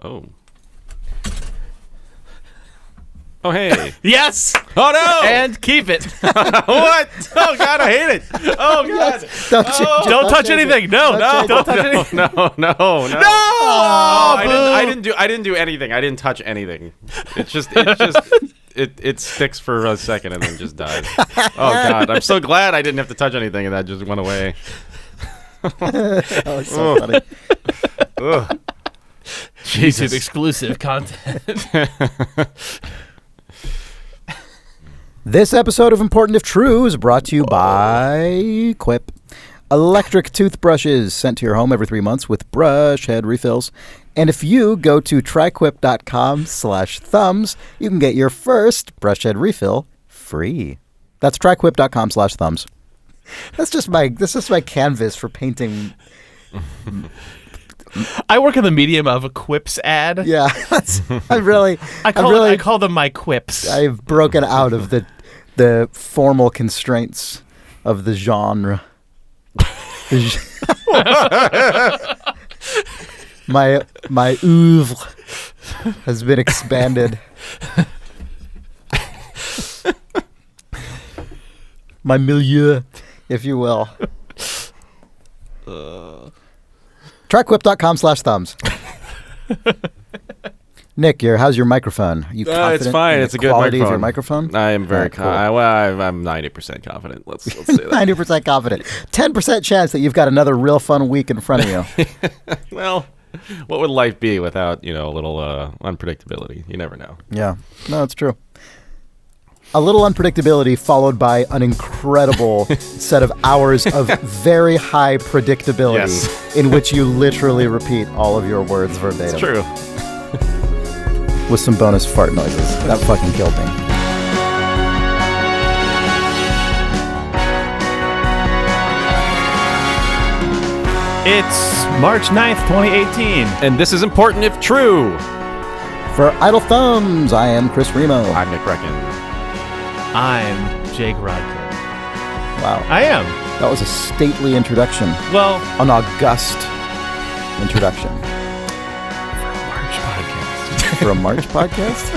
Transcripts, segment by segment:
Oh. Oh, hey. Yes. Oh, no. And keep it. What? Oh, God, I hate it. Oh, God. Don't touch anything. No, don't touch anything. No. Oh, I didn't do anything. I didn't touch anything. It sticks for a second and then just dies. Oh, God. I'm so glad I didn't have to touch anything and that just went away. Oh, it's so funny. Ugh. YouTube exclusive content. This episode of Important If True is brought to you by Quip. Electric toothbrushes sent to your home every 3 months with brush head refills. And if you go to tryquip.com/thumbs, you can get your first brush head refill free. That's tryquip.com/thumbs. This is my canvas for painting. I work in the medium of a quips ad. Yeah, I call them my quips. I've broken out of the formal constraints of the genre. My oeuvre has been expanded. My milieu, if you will. Tryquip.com/thumbs. Nick, how's your microphone? Are you confident It's fine. in the It's a good quality microphone. of your microphone? I am very cool. I'm 90% confident. Let's say that. 90% confident. 10% chance that you've got another real fun week in front of you. Well, what would life be without, a little unpredictability? You never know. Yeah. No, it's true. A little unpredictability followed by an incredible set of hours of very high predictability Yes. in which you literally repeat all of your words verbatim. It's true. With some bonus fart noises. That fucking killed me. It's March 9th, 2018. And this is Important If True. For Idle Thumbs, I am Chris Remo. I'm Nick Brecken. I'm Jake Rodkin. Wow. I am. That was a stately introduction. Well, An august introduction. March podcast. For a March podcast?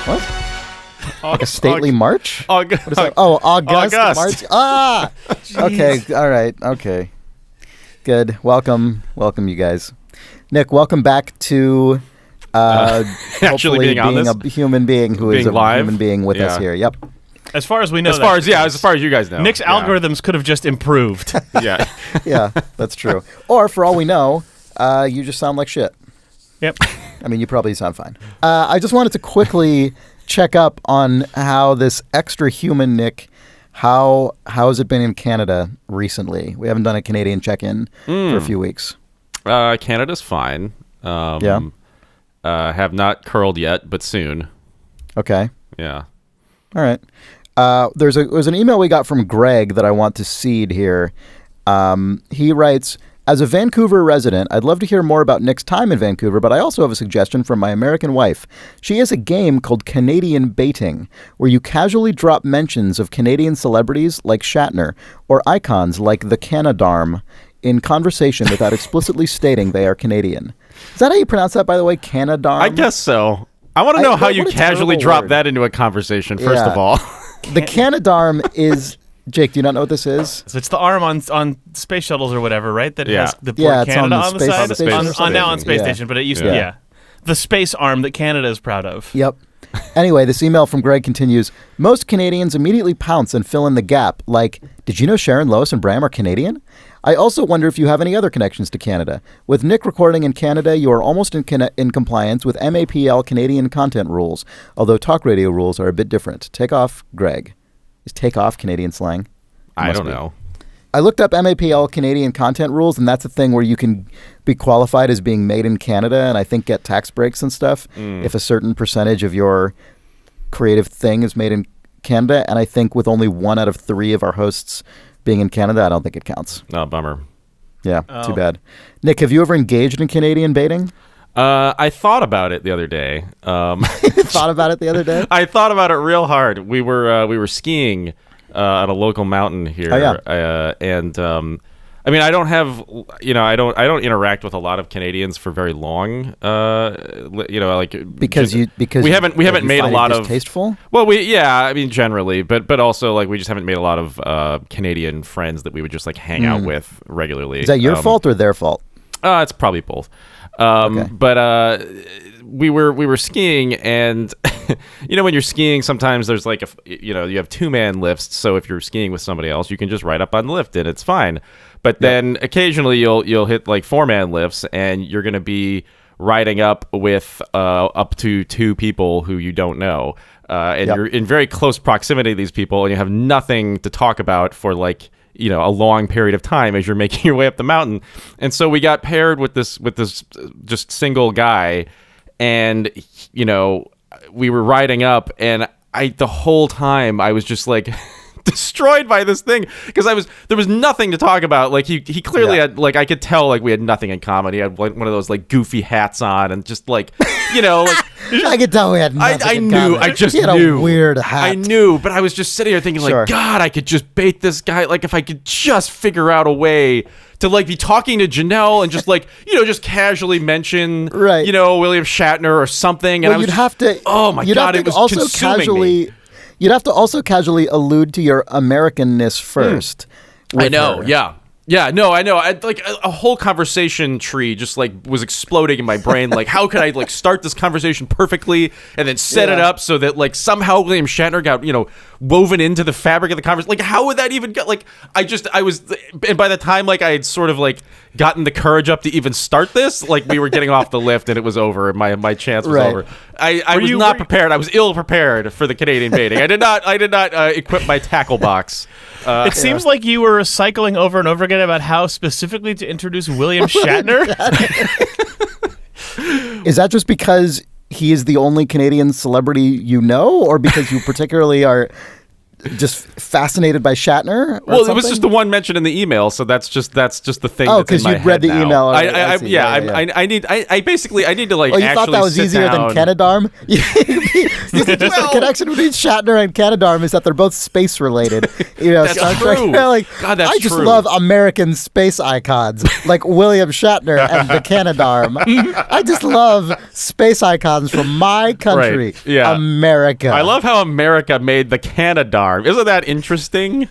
What? Like a stately march? What is that? Oh, August. August. March. Ah! Okay. All right. Okay. Good. Welcome, you guys. Nick, welcome back to Actually hopefully being on this? a human being who is Being a live? human being with us Yeah. here. Yep. As far as we know, As far as you guys know. Nick's Yeah. algorithms could have just improved. Yeah. Yeah, that's true. Or for all we know, you just sound like shit. Yep. I mean, you probably sound fine. I just wanted to quickly check up on how this extra human Nick, how has it been in Canada recently? We haven't done a Canadian check-in for a few weeks. Canada's fine. Yeah. Have not curled yet, but soon. Okay. Yeah. All right. There's an email we got from Greg that I want to seed here. He writes, as a Vancouver resident, I'd love to hear more about Nick's time in Vancouver, but I also have a suggestion from my American wife. She has a game called Canadian Baiting, where you casually drop mentions of Canadian celebrities like Shatner or icons like the Canadarm in conversation without explicitly stating they are Canadian. Is that how you pronounce that, by the way? Canadarm? I guess so. I want to know how you what a casually terrible drop word. that into a conversation, first Yeah. of all. The Canadarm is... Jake, do you not know what this is? So it's the arm on space shuttles or whatever, right? That Yeah. has the Yeah, word it's on Canada the on the space side. station or On something. now on space Yeah. station, but it used to Yeah. yeah. The space arm that Canada is proud of. Yep. Anyway, this email from Greg continues. Most Canadians immediately pounce and fill in the gap, like, did you know Sharon, Lois, and Bram are Canadian? I also wonder if you have any other connections to Canada. With Nick recording in Canada, you are almost in compliance with MAPL Canadian content rules, although talk radio rules are a bit different. Take off, Greg. Is take off Canadian slang? I Must don't be. know. I looked up MAPL Canadian content rules, and that's a thing where you can be qualified as being made in Canada and I think get tax breaks and stuff if a certain percentage of your creative thing is made in Canada. And I think with only 1 out of 3 of our hosts being in Canada, I don't think it counts. Oh, bummer. Yeah, too bad. Nick, have you ever engaged in Canadian baiting? I thought about it the other day. Thought about it the other day? I thought about it real hard. We were skiing at a local mountain here. Oh, yeah. And I mean, I don't have, I don't interact with a lot of Canadians for very long. Like because we haven't made a lot of distasteful. Well, I mean, generally, but also like we just haven't made a lot of Canadian friends that we would just like hang out with regularly. Is that your fault or their fault? It's probably both. Okay. But we were skiing, and when you're skiing, sometimes there's like you have 2-man lifts. So if you're skiing with somebody else, you can just ride up on the lift and it's fine. But then occasionally you'll hit like 4-man lifts, and you're going to be riding up with up to 2 people who you don't know, and you're in very close proximity to these people, and you have nothing to talk about for like a long period of time as you're making your way up the mountain. And so we got paired with this just single guy, and we were riding up, and the whole time I was just like destroyed by this thing, because there was nothing to talk about. Like he clearly had, like, I could tell like we had nothing in common. He had like one of those like goofy hats on, and just like like I could tell we had nothing I in knew. common. I just he had knew. a weird hat. I knew, but I was just sitting here thinking, Sure. like, God, I could just bait this guy. Like, if I could just figure out a way to like be talking to Janelle and just like just casually mention William Shatner or something. And Well, you'd have to. Oh my you'd God, have it to was also consuming casually. me. You'd have to also casually allude to your Americanness first. I with know, her. yeah, no, I know. Like a whole conversation tree just like was exploding in my brain. Like, how could I like start this conversation perfectly and then set it up so that like somehow William Shatner got woven into the fabric of the conversation? Like, how would that even get? Like, I was, and by the time like I had sort of like gotten the courage up to even start this, like we were getting off the lift and it was over. My chance was over. I was not prepared. I was ill prepared for the Canadian baiting. I did not equip my tackle box. It seems like you were cycling over and over again about how specifically to introduce William Shatner. Is that just because he is the only Canadian celebrity you know, or because you particularly are just fascinated by Shatner? Well, it was just the one mentioned in the email, so that's just the thing. Oh, because you'd read the email. I need to like. Oh, you thought that was easier than Canadarm? The connection between Shatner and Canadarm is that they're both space related. That's Star Trek. true. Like, God, that's I just true. love American space icons like William Shatner and the Canadarm. I just love space icons from my country, Right. Yeah. America. I love how America made the Canadarm. Isn't that interesting?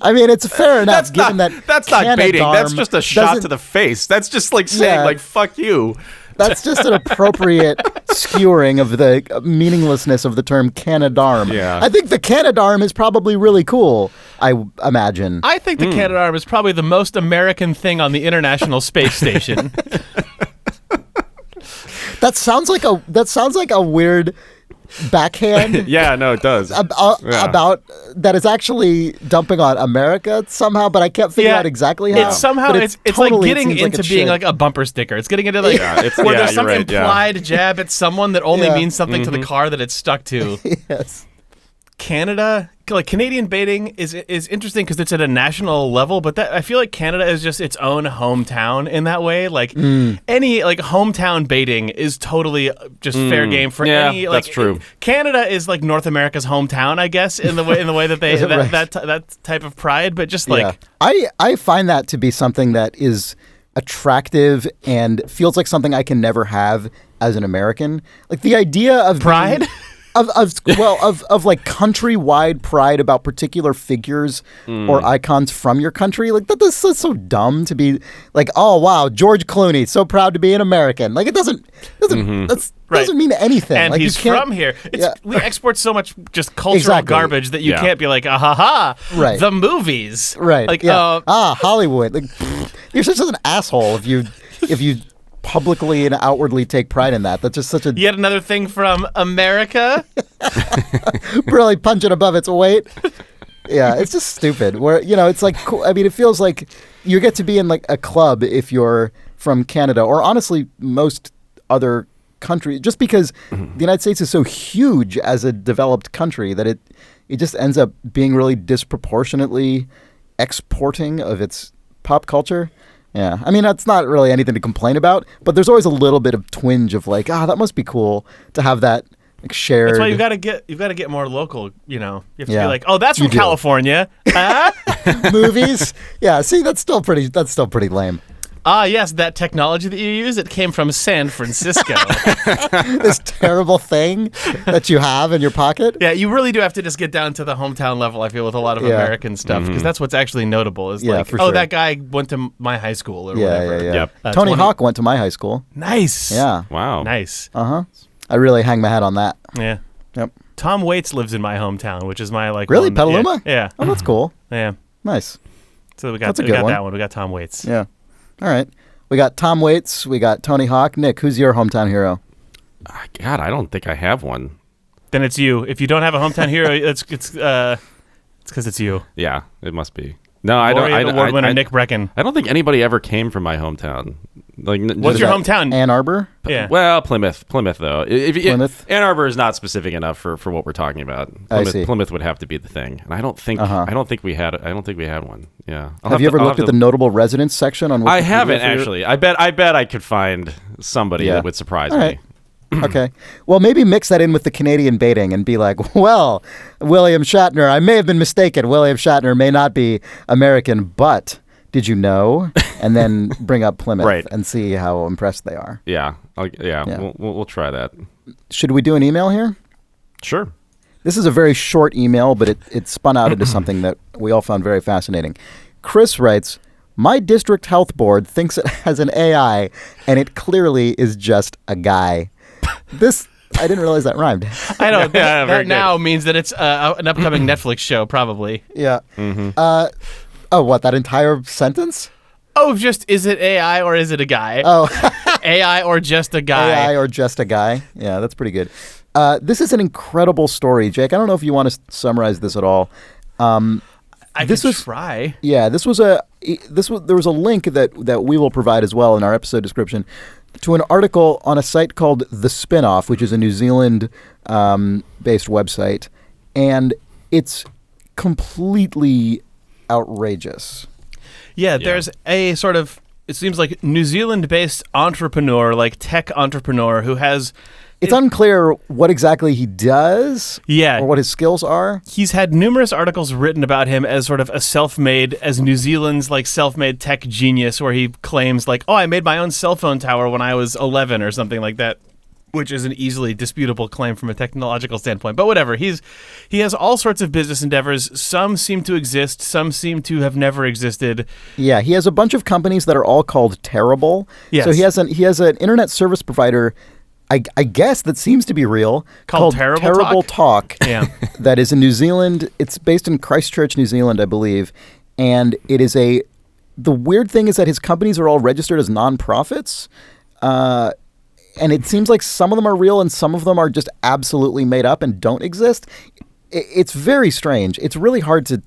I mean, it's fair enough, given that that's not baiting. That's Canadarm just a shot doesn't- to the face. That's just like saying, Yeah. like, fuck you. That's just an appropriate skewering of the meaninglessness of the term Canadarm. Yeah. I think the Canadarm is probably really cool, I imagine. I think the Canadarm is probably the most American thing on the International Space Station. That sounds like a weird backhand Yeah, no, it does. about that is actually dumping on America somehow, but I can't figure out exactly how. It's somehow But it's totally, like getting it seems into it being should. like a bumper sticker. It's getting into like where there's some you're right, implied jab at someone that only Yeah. means something to the car that it's stuck to. Yes. Canada, like Canadian baiting is interesting because it's at a national level, but I feel like Canada is just its own hometown in that way. Like any like hometown baiting is totally just fair game for Yeah, any. Like, that's true. Canada is like North America's hometown, I guess, in the way that they Right. that type of pride. But just like I find that to be something that is attractive and feels like something I can never have as an American. Like the idea of Pride? of like countrywide pride about particular figures or icons from your country. Like that's so dumb to be like, oh wow, George Clooney, so proud to be an American. Like it doesn't doesn't mean anything. And like, he's you can't- from here. Yeah. We export so much just cultural Exactly. garbage that you Yeah. can't be like, ah ha ha, Right. the movies. Right. Like, yeah. Hollywood. Like, you're such an asshole if you publicly and outwardly take pride in that. That's just such a yet another thing from America. really punching above its weight. Yeah, it's just stupid. Where it's like, cool. I mean, it feels like you get to be in like a club if you're from Canada, or honestly, most other countries. Just because the United States is so huge as a developed country that it just ends up being really disproportionately exporting of its pop culture. Yeah, I mean, that's not really anything to complain about, but there's always a little bit of twinge of like, that must be cool to have that like shared. That's why you've got to get more local. You have to Yeah. be like, oh, that's You from do. California. Huh? movies. Yeah, see, that's still pretty lame. Ah, yes, that technology that you use, it came from San Francisco. This terrible thing that you have in your pocket. Yeah, you really do have to just get down to the hometown level, I feel, with a lot of Yeah. American stuff, because that's what's actually notable is Yeah, like, for oh, sure. that guy went to my high school or Yeah, whatever. yeah. Yep. Tony 20 Hawk went to my high school. Nice. Yeah. Wow. Nice. I really hang my hat on that. Yeah. Yep. Tom Waits lives in my hometown, which is my like Really? one- Petaluma? Yeah. Oh, that's cool. Yeah. Nice. So we got That's a we good got one. that one. We got Tom Waits. Yeah. All right. We got Tom Waits. We got Tony Hawk. Nick, who's your hometown hero? God, I don't think I have one. Then it's you. If you don't have a hometown hero, it's because it's you. Yeah, it must be. No, I don't. Laureate Award winner I, Nick Brecken. I don't think anybody ever came from my hometown. Like, What's just- your hometown? Ann Arbor? Yeah. Well, Plymouth though. Plymouth? Ann Arbor is not specific enough for what we're talking about. I see. Plymouth would have to be the thing, and I don't think we had one. Yeah. Have you ever looked at the notable residents section on Wikipedia? I haven't for your- actually. I bet I could find somebody Yeah. that would surprise All right. me. Okay. Well, maybe mix that in with the Canadian baiting and be like, well, William Shatner, I may have been mistaken. William Shatner may not be American, but did you know? And then bring up Plymouth Right. and see how impressed they are. Yeah. Yeah. We'll try that. Should we do an email here? Sure. This is a very short email, but it spun out into something that we all found very fascinating. Chris writes, my district health board thinks it has an AI, and it clearly is just a guy. This, I didn't realize that rhymed. I know. Yeah, very that good. now means that it's an upcoming Netflix show, probably. Yeah. Mm-hmm. What, that entire sentence? Oh, just is it AI or is it a guy? Oh, AI or just a guy? AI or just a guy? Yeah, that's pretty good. This is an incredible story, Jake. I don't know if you want to summarize this at all. I This could was- try. Yeah, there was a link that we will provide as well in our episode description to an article on a site called The Spinoff, which is a New Zealand based website, and it's completely outrageous. Yeah, there's a sort of, it seems like New Zealand-based entrepreneur, like tech entrepreneur, who has... It's unclear what exactly he does Yeah. or what his skills are. He's had numerous articles written about him as sort of a self-made, as New Zealand's like self-made tech genius, where he claims like, oh, I made my own cell phone tower when I was 11 or something like that, which is an easily disputable claim from a technological standpoint. But whatever, he has all sorts of business endeavors. Some seem to exist, some seem to have never existed. Yeah, he has a bunch of companies that are all called Terrible. Yes. So he has an internet service provider, I guess that seems to be real, Called Terrible Talk. Yeah. That is in New Zealand. It's based in Christchurch, New Zealand, I believe. And it is the weird thing is that his companies are all registered as nonprofits. And it seems like some of them are real and some of them are just absolutely made up and don't exist. It's very strange. It's really hard to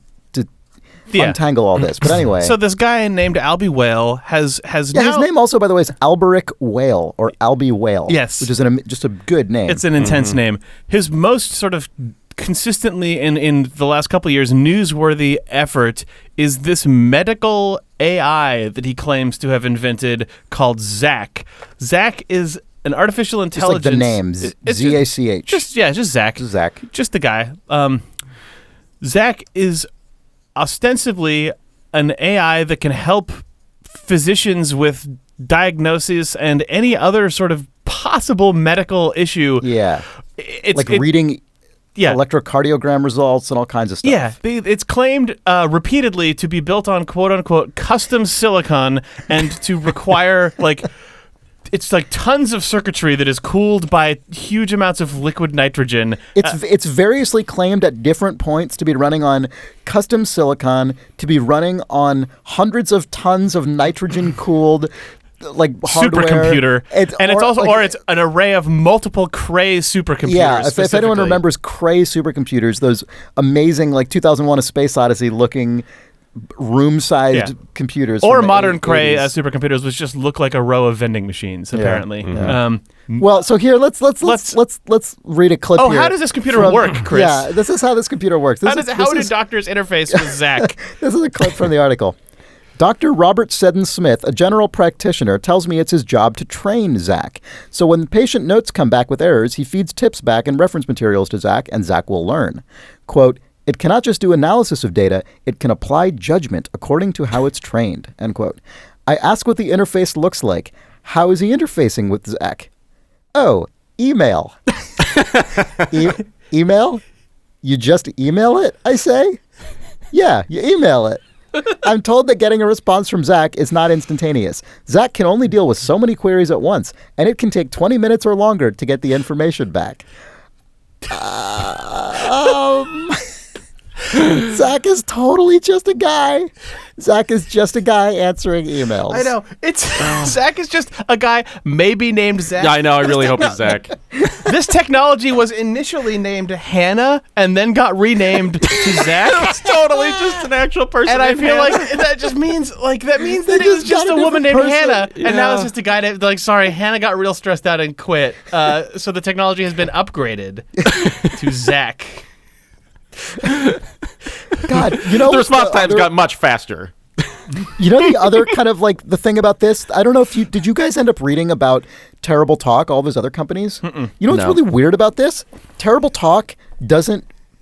Yeah. untangle all this. But anyway. So this guy named Albie Whale has Yeah, now... his name also, by the way, is Alberic Whale or Albie Whale. Yes. Which is just a good name. It's an intense name. His most sort of consistently in the last couple of years newsworthy effort is this medical AI that he claims to have invented called Zach. Zach is an artificial just like intelligence. the name, It's Z-A-C-H. just Zach. Zach. Just the guy. Zach is ostensibly an AI that can help physicians with diagnoses and any other sort of possible medical issue. Yeah. It's Like reading yeah. electrocardiogram results and all kinds of stuff. Yeah, it's claimed repeatedly to be built on quote unquote custom silicon and to require like it's like tons of circuitry that is cooled by huge amounts of liquid nitrogen. It's variously claimed at different points to be running on custom silicon, to be running on hundreds of tons of nitrogen cooled like hardware. Supercomputer, it's an array of multiple Cray supercomputers. Yeah, if anyone specifically. remembers Cray supercomputers, those amazing like 2001: A Space Odyssey looking room-sized Yeah. computers, or from the modern Cray 80s. supercomputers, which just look like a row of vending machines. Apparently, Well, so here let's read a clip. Oh, here how does this computer from- work, Chris? Yeah, this is how this computer works. How do doctors interface with Zach? This is a clip from the article. Dr. Robert Seddon Smith, a general practitioner, tells me it's his job to train Zach. So when patient notes come back with errors, he feeds tips back and reference materials to Zach, and Zach will learn. Quote, it cannot just do analysis of data, it can apply judgment according to how it's trained, end quote. I ask what the interface looks like. How is he interfacing with Zach? Oh, email. Email? You just email it, I say? Yeah, you email it. I'm told that getting a response from Zach is not instantaneous. Zach can only deal with so many queries at once, and it can take 20 minutes or longer to get the information back. Zach is totally just a guy. Zach is just a guy answering emails. I know. It's Zach is just a guy maybe named Zach. Yeah, I know. I really hope it's Zach. This technology was initially named Hannah and then got renamed to Zach. It's totally just an actual person. And I named feel Hannah. like that just means that it They was just just got a a woman different named person. Hannah, and now Yeah. it's just a guy named sorry, Hannah got real stressed out and quit. So the technology has been upgraded to Zach. God, you know the response times other- got much faster. You know the other kind of like the thing about this? I don't know if did you guys end up reading about Terrible Talk, all those other companies? You know what's No. really weird about this? Terrible Talk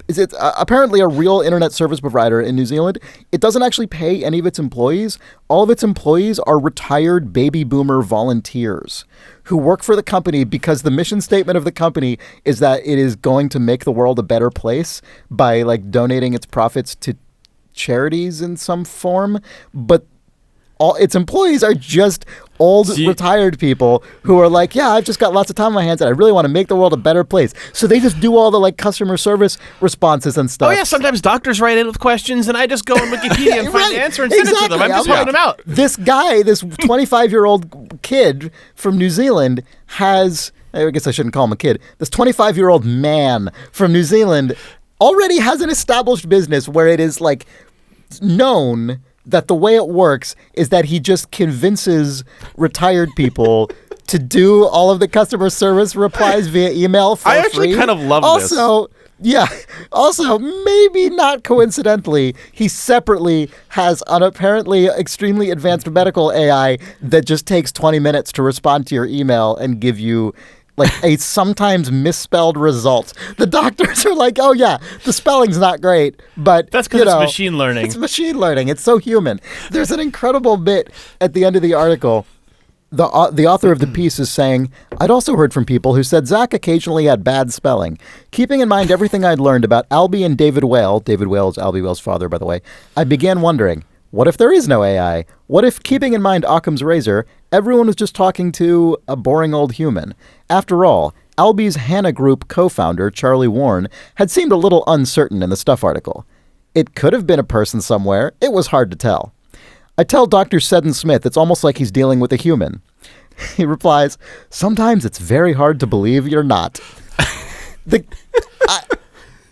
is it apparently a real internet service provider in New Zealand. It doesn't actually pay any of its employees. All of its employees are retired baby boomer volunteers who work for the company because the mission statement of the company is that it is going to make the world a better place by like donating its profits to charities in some form, but all its employees are just old retired people who are like, yeah, I've just got lots of time on my hands and I really want to make the world a better place. So they just do all the like customer service responses and stuff. Oh yeah, sometimes doctors write in with questions, and I just go on Wikipedia and find the answer and send it to them. I'm just helping them out. This guy, this 25-year-old kid from New Zealand has, I guess I shouldn't call him a kid, this 25-year-old man from New Zealand already has an established business where it is like known that the way it works is that he just convinces retired people to do all of the customer service replies via email for I actually free. kind of love this. Also, maybe not coincidentally, he separately has an apparently extremely advanced medical AI that just takes 20 minutes to respond to your email and give you like a sometimes misspelled result. The doctors are like, oh yeah, the spelling's not great, but That's because it's machine learning. It's machine learning. It's so human. There's an incredible bit at the end of the article. The author of the piece is saying, I'd also heard from people who said Zach occasionally had bad spelling. Keeping in mind everything I'd learned about Albie and David Whale is Albie Whale's father, by the way, I began wondering, what if there is no AI? What if, keeping in mind Occam's razor, everyone was just talking to a boring old human? After all, Albie's Hannah Group co-founder, Charlie Warren, had seemed a little uncertain in the Stuff article. It could have been a person somewhere. It was hard to tell. I tell Dr. Seddon Smith it's almost like he's dealing with a human. He replies, sometimes it's very hard to believe you're not.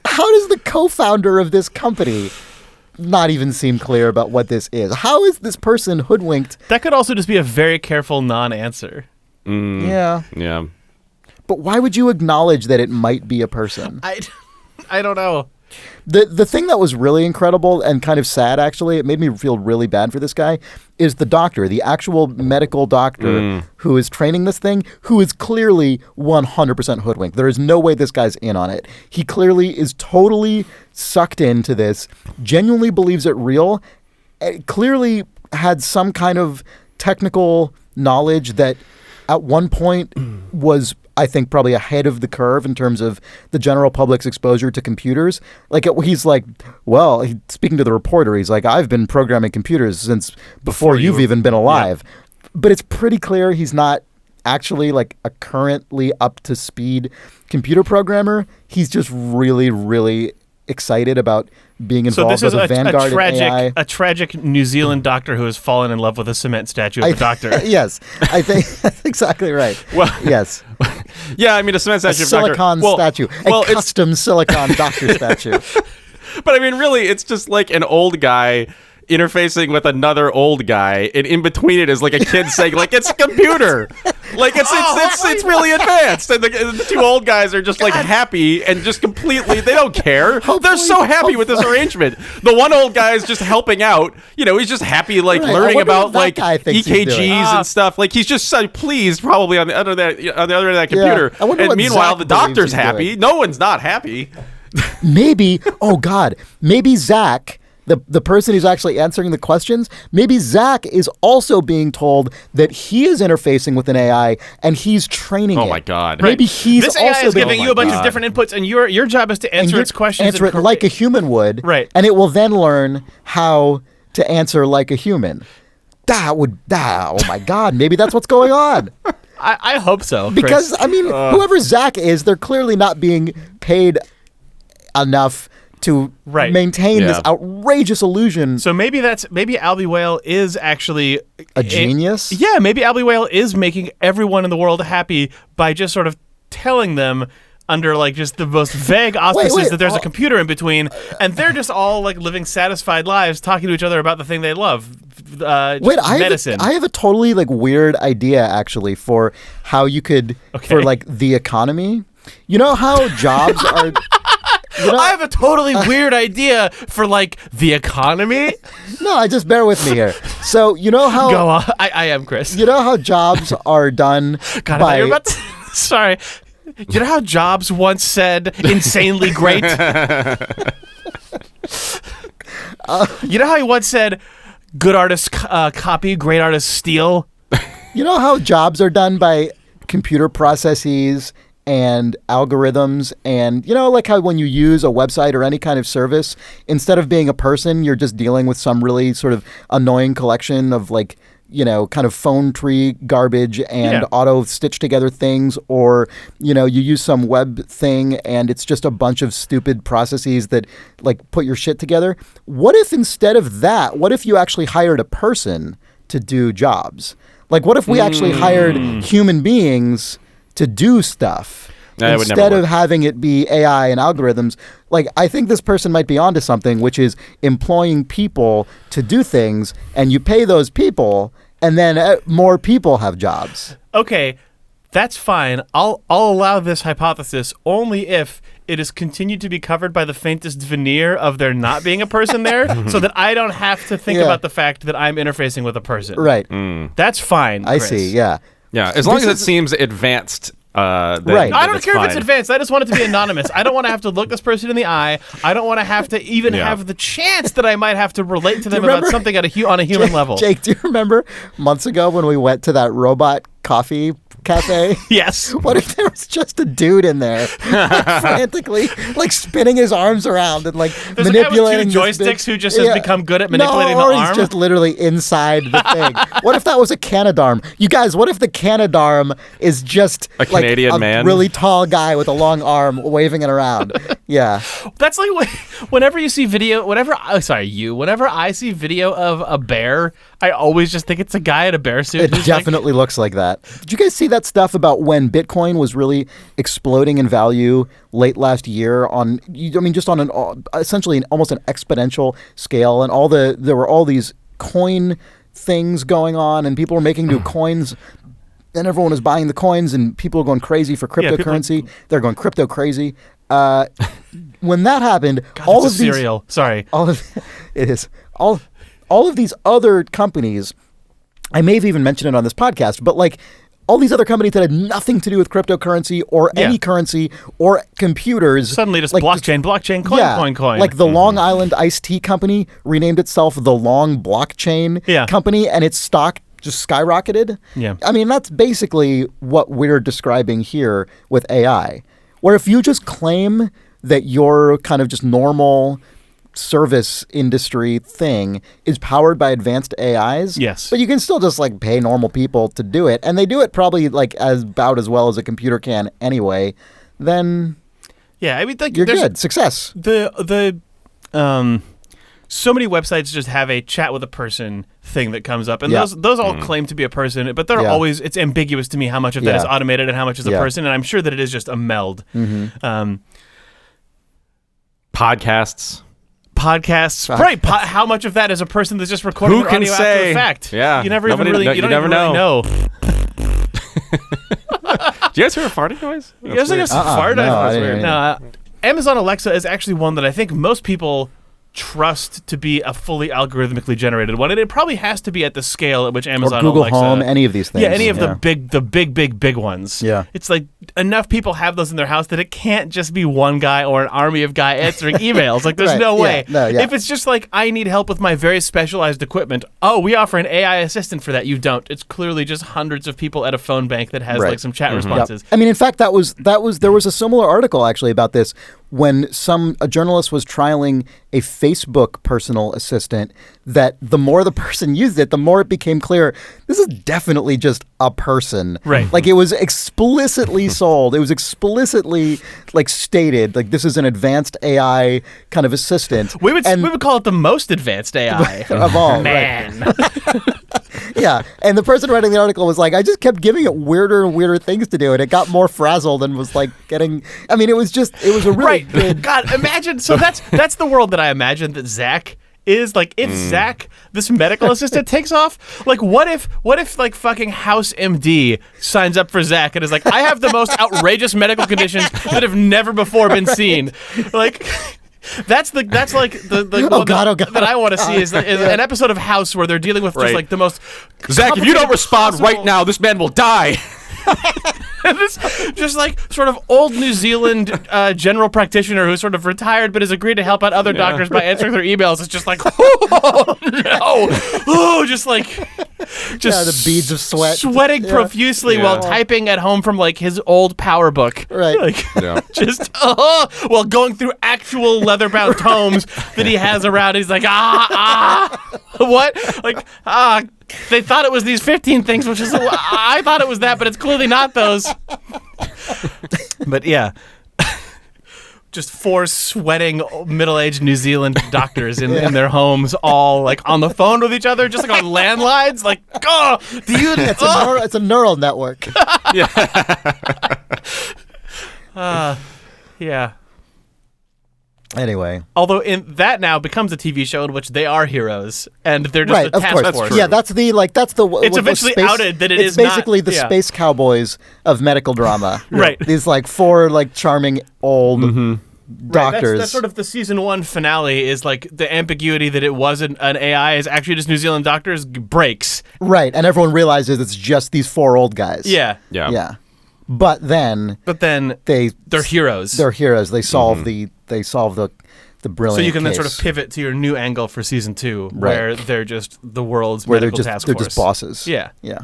How does the co-founder of this company not even seem clear about what this is? How is this person hoodwinked? That could also just be a very careful non-answer. Yeah. Yeah. But why would you acknowledge that it might be a person? I don't know. The thing that was really incredible and kind of sad, actually, it made me feel really bad for this guy, is the doctor, the actual medical doctor who is training this thing, who is clearly 100% hoodwinked. There is no way this guy's in on it. He clearly is totally sucked into this, genuinely believes it real, clearly had some kind of technical knowledge that at one point was, I think, probably ahead of the curve in terms of the general public's exposure to computers. Like, he's like, well, speaking to the reporter, he's like, I've been programming computers since before you've even been alive. Yeah. But it's pretty clear he's not actually like a currently up to speed computer programmer. He's just really, really excited about being involved with a vanguard in AI. A tragic New Zealand doctor who has fallen in love with a cement statue of a doctor. Yes, I think that's exactly right. Well, yes. Yeah, I mean, a cement statue a of doctor. silicon statue. A custom silicon doctor statue. But I mean, really, it's just like an old guy interfacing with another old guy, and in between it is like a kid saying, like, it's a computer. Like, it's really advanced. And the two old guys are just, like, happy and just completely, they don't care. They're so happy with this arrangement. The one old guy is just helping out. You know, he's just happy, like, Right. I learning wonder about, what that like, guy thinks he's doing. EKGs and stuff. Like, he's just so pleased probably on the other end of that computer. I wonder And what meanwhile, Zach the believes doctor's he's happy. doing. No one's not happy. Maybe, oh God, maybe Zach, the person who's actually answering the questions, maybe Zach is also being told that he is interfacing with an AI and he's training it. Oh my God. Maybe he's this also AI is being- giving Oh you a my bunch of God. different inputs, and your job is to and answer you its questions. answer it like a human would, Right. And it will then learn how to answer like a human. Oh my God, maybe that's what's going on. I hope so. Chris. Because I mean, whoever Zach is, they're clearly not being paid enough to maintain this Yeah. outrageous illusion. So maybe Albie Whale is actually A genius? Yeah, maybe Albie Whale is making everyone in the world happy by just sort of telling them under like just the most vague auspices that there's a computer in between, and they're just all like living satisfied lives, talking to each other about the thing they love. Medicine. I have a totally like weird idea actually for how you could for like the economy. You know how jobs are. You know, I have a totally weird idea for like the economy. no, just bear with me here. So you know how Go on. I am Chris. you know how jobs are done God, I thought by you were about to, sorry. You know how Jobs once said insanely great? You know how he once said good artists copy, great artists steal? you know how jobs are done by computer processes and algorithms, and you know, like how when you use a website or any kind of service, instead of being a person, you're just dealing with some really sort of annoying collection of like, you know, kind of phone tree garbage and auto stitch together things, or, you know, you use some web thing and it's just a bunch of stupid processes that like put your shit together. What if instead of that, what if you actually hired a person to do jobs? Like, what if we actually hired human beings to do stuff That would never instead of work. having it be AI and algorithms? Like, I think this person might be onto something, which is employing people to do things, and you pay those people, and then more people have jobs. Okay, that's fine. I'll allow this hypothesis only if it is continued to be covered by the faintest veneer of there not being a person there, so that I don't have to think Yeah. about the fact that I'm interfacing with a person. Right. That's fine. I Chris. see. Yeah. Yeah, as long This as it is- seems advanced. Then, Right. then I don't it's care if fine. it's advanced. I just want it to be anonymous. I don't want to have to look this person in the eye. I don't want to have to even Yeah. have the chance that I might have to relate to them remember- about something on a human level. Jake, do you remember months ago when we went to that robot coffee cafe? Yes. What if there was just a dude in there, like, frantically, like spinning his arms around and like There's a guy with manipulating two this big- joysticks who just has become good at manipulating no, the or arm? he's just literally inside the thing. What if that was a Canadarm? You guys, what if the Canadarm is just A like Canadian a man? really tall guy with a long arm waving it around? Yeah. That's like whenever you see video, whenever I see video of a bear, I always just think it's a guy in a bear suit. It who's like- definitely looks like that. Did you guys see that stuff about when Bitcoin was really exploding in value late last year just on an essentially almost an exponential scale, and there were all these coin things going on, and people were making new coins, and everyone was buying the coins, and people were going crazy for Yeah, people- cryptocurrency. They're going crypto crazy. When that happened, God, all that's of a these cereal. Sorry. all of it is all of these other companies, I may have even mentioned it on this podcast, but like all these other companies that had nothing to do with cryptocurrency or any currency or computers Suddenly just like, blockchain, coin. like the Long Island Iced Tea Company renamed itself the Long Blockchain Company, and its stock just skyrocketed. Yeah. I mean, that's basically what we're describing here with AI, where if you just claim that your kind of just normal service industry thing is powered by advanced AIs. Yes. But you can still just like pay normal people to do it, and they do it probably like about as well as a computer can anyway. Then Yeah, I mean, like, you're there's good. Success. so many websites just have a chat with a person thing that comes up, and Yeah. those all claim to be a person, but they're Yeah. always, it's ambiguous to me how much of that is Yeah. automated and how much is a Yeah. person, and I'm sure that it is just a meld. Podcasts. podcasts. Right. How much of that is a person that's just recording Who their can audio say? after the fact? Yeah. You never Nobody- even really. no, You don't you never even really know. know. Do you guys hear a farting noise? You guys think it's fart? no, I That's didn't weird. hear No, Amazon Alexa is actually one that I think most people trust to be a fully algorithmically generated one, and it probably has to be at the scale at which Or Amazon Google Alexa, Home, any of these things. yeah, any of the big ones. Yeah. It's like enough people have those in their house that it can't just be one guy or an army of guy answering emails. Like, there's Right, no yeah, way. no, yeah. If it's just like, I need help with my very specialized equipment, oh, we offer an AI assistant for that. You don't. It's clearly just hundreds of people at a phone bank that has Right. like some chat Yep. responses. I mean, in fact, there was a similar article actually about this when a journalist was trialing a Facebook personal assistant. That the more the person used it, the more it became clear this is definitely just a person. Right. Like, it was explicitly sold. It was explicitly like stated like this is an advanced AI kind of assistant. We would call it the most advanced AI of all. Right. Man. Yeah, and the person writing the article was like, I just kept giving it weirder and weirder things to do, and it got more frazzled and was like getting. I mean, it was a really Right. good. God, imagine. So that's the world that I imagine that Zach is like. If Zach, this medical assistant, takes off, like what if like fucking House MD signs up for Zach and is like, I have the most outrageous medical conditions that have never before been seen, like. That's like the one God. that I want to see is an episode of House where they're dealing with just Right. like the most Zach, if you don't complicated respond right possible- now, this man will die. And this just like sort of old New Zealand general practitioner who's sort of retired but has agreed to help out other doctors by answering their emails. It's just like, oh no, oh, just like, just the beads of sweat. sweating Yeah. profusely Yeah. while typing at home from like his old power book. Right. Like, Yeah. just while going through actual leather-bound tomes that he has around. He's like, what? Like, they thought it was these 15 things, which is, I thought it was that, but it's clearly not those. But yeah. Just four sweating middle-aged New Zealand doctors in their homes, all like on the phone with each other, just like on landlines. Like, oh, do you? It's a neural network. Yeah. Anyway, Although in that now becomes a TV show in which they are heroes and they're just right, a of task course. force. Yeah, that's the It's eventually outed that it it's is not- basically the yeah. space cowboys of medical drama. Right. These like four like charming old Right, doctors. That's sort of the season 1 finale is like the ambiguity that it wasn't an AI is actually just New Zealand doctors breaks. Right, and everyone realizes it's just these four old guys. Yeah. Yeah. Yeah. But then But then they're heroes. They're heroes. They solve the brilliant so you can then case. sort of pivot to your new angle for season 2 Right. where they're just the world's where they're medical just task they're force. just bosses. Yeah. Yeah.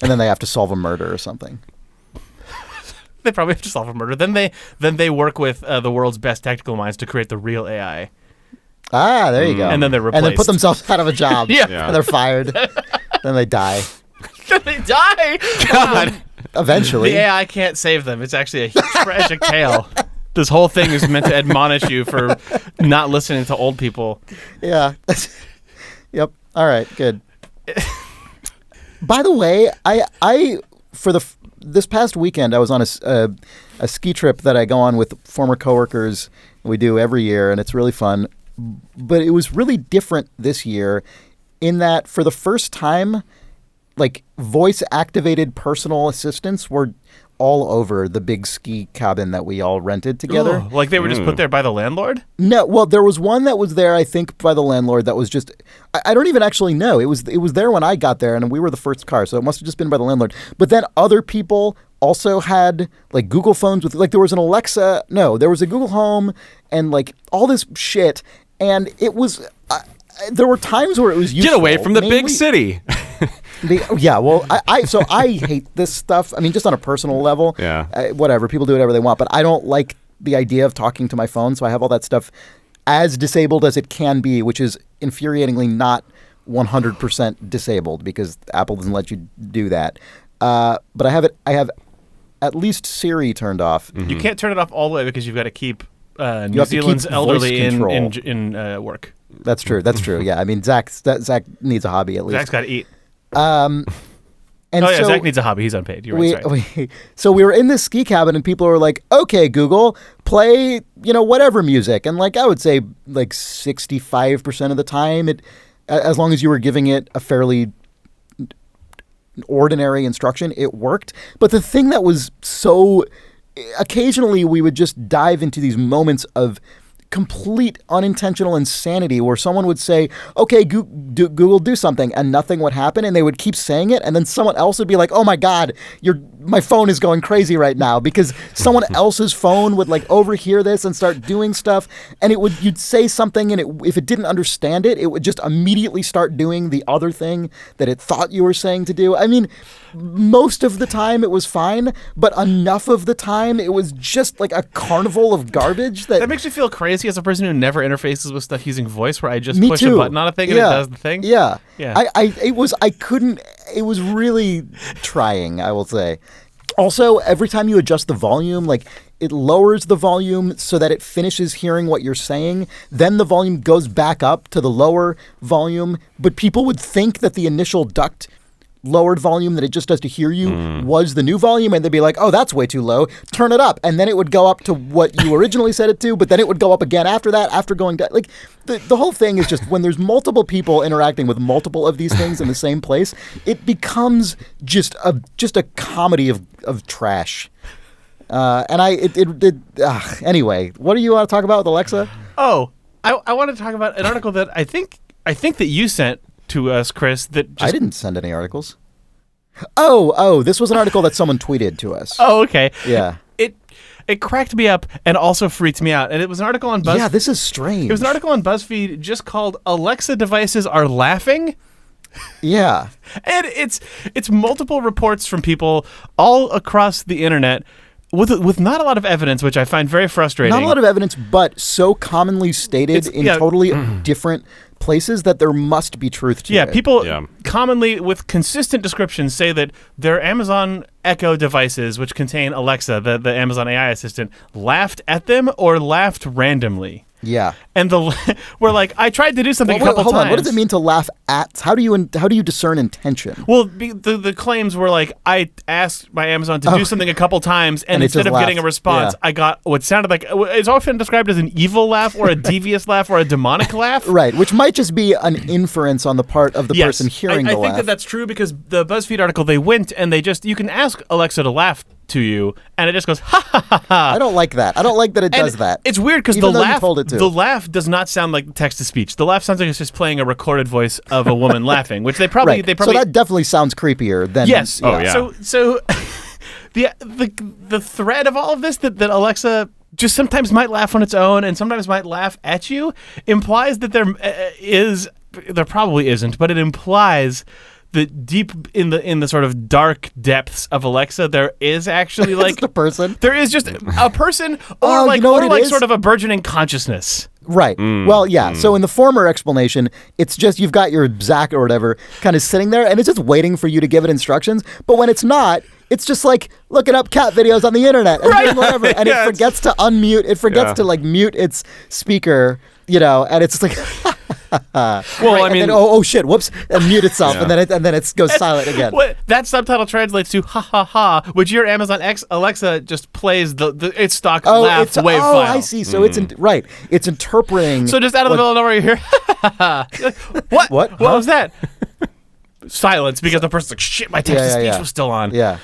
And then they have to solve a murder or something. They probably have to solve a murder. Then they work with the world's best technical minds to create the real AI. Ah, there you go. And then they're And then put replaced. themselves out of a job. Yeah. Yeah. And they're fired. Then they die. They die. God. Eventually. The AI can't save them. It's actually a tragic tale. This whole thing is meant to admonish you for not listening to old people. Yeah. Yep. All right. Good. By the way, I for this past weekend I was on a ski trip that I go on with former coworkers. We do every year, and it's really fun. But it was really different this year, in that for the first time, like voice activated personal assistants were all over the big ski cabin that we all rented together. Ugh, like they were just put there by the landlord? No, well, there was one that was there, I think, by the landlord. That was just, I don't even actually know. It was there when I got there, and we were the first car, so it must have just been by the landlord. But then other people also had like Google phones with, like, there was an Alexa. No, there was a Google Home, and like all this shit, and it was. There were times where it was useful. Get away from the big mainly- city. Yeah, well, so I hate this stuff. I mean, just on a personal level. Yeah. Whatever, people do whatever they want, but I don't like the idea of talking to my phone, so I have all that stuff as disabled as it can be, which is infuriatingly not 100% disabled because Apple doesn't let you do that. But I have at least Siri turned off. You can't turn it off all the way because you've got to keep New have to keep Zealand's voice elderly control. in work. That's true. Yeah, I mean, Zach needs a hobby at least. Zach's got to eat. And Oh yeah, so Zach needs a hobby. He's unpaid. You're right. Sorry. so we were in this ski cabin and people were like, okay, Google, play, whatever music. And like, I would say like 65% of the time, as long as you were giving it a fairly ordinary instruction, it worked. But the thing that was so, occasionally we would just dive into these moments of complete unintentional insanity where someone would say, okay, Google, do something, and nothing would happen, and they would keep saying it, and then someone else would be like, oh my God, my phone is going crazy right now, because someone else's phone would like overhear this and start doing stuff, and you'd say something, and if it didn't understand it, it would just immediately start doing the other thing that it thought you were saying to do. I mean, most of the time it was fine, but enough of the time it was just like a carnival of garbage That makes me feel crazy as a person who never interfaces with stuff using voice, where I just Me push too. a button on a thing and it does the thing. Yeah. Yeah. It was really trying, I will say. Also, every time you adjust the volume, like it lowers the volume so that it finishes hearing what you're saying. Then the volume goes back up to the lower volume, but people would think that the initial duct lowered volume that it just does to hear you was the new volume, and they'd be like, oh, that's way too low, turn it up, and then it would go up to what you originally set it to, but then it would go up again after that, after going down. Like the whole thing is just, when there's multiple people interacting with multiple of these things in the same place, it becomes just a comedy of trash. Anyway, what do you want to talk about with Alexa? Oh, I want to talk about an article that I think that you sent to us, Chris. That I didn't send any articles. Oh, this was an article that someone tweeted to us. Oh, okay. Yeah. It cracked me up and also freaked me out. And it was an article on BuzzFeed. Yeah, this is strange. It was an article on BuzzFeed just called "Alexa devices are laughing." Yeah. And it's multiple reports from people all across the internet with not a lot of evidence, which I find very frustrating. Not a lot of evidence, but so commonly stated in totally different places that there must be truth to it. Yeah, people commonly with consistent descriptions say that their Amazon Echo devices, which contain Alexa, the Amazon AI assistant, laughed at them or laughed randomly. Yeah. And we're like, I tried to do something a couple hold times. on. What does it mean to laugh at? How do you discern intention? Well, the claims were like, I asked my Amazon to do something a couple times, and it instead just of getting a laughed. response, I got what sounded like, it's often described as an evil laugh or a devious laugh or a demonic laugh. Right, which might just be an inference on the part of the person hearing the I laugh. think that's true, because the BuzzFeed article, they went and you can ask Alexa to laugh to you, and it just goes ha ha ha ha. I don't like that. I don't like that it does that. It's weird because Even though you told it to. the laugh does not sound like text to speech. The laugh sounds like it's just playing a recorded voice of a woman laughing, which they probably Right. So that definitely sounds creepier than yes. Oh, yeah. So the thread of all of this that Alexa just sometimes might laugh on its own and sometimes might laugh at you implies that there probably isn't, but it implies that deep in the sort of dark depths of Alexa, there is actually like the person. there is just a person or sort of a burgeoning consciousness. Right. Well, yeah. So in the former explanation, it's just you've got your Zach or whatever kind of sitting there, and it's just waiting for you to give it instructions. But when it's not, it's just like looking up cat videos on the internet and doing whatever, and it forgets to unmute. It forgets to like mute its speaker, and it's just like. Well, I mean, then, oh shit! Whoops! And mute itself, and then it goes silent again. What that subtitle translates to ha ha ha, which your Amazon Alexa just plays its stock laugh wave file. I see. So it's right. It's interpreting. So just out of the middle of nowhere, you hear what? What was that? Silence, because the person's like, shit, my text to speech was still on. Yeah.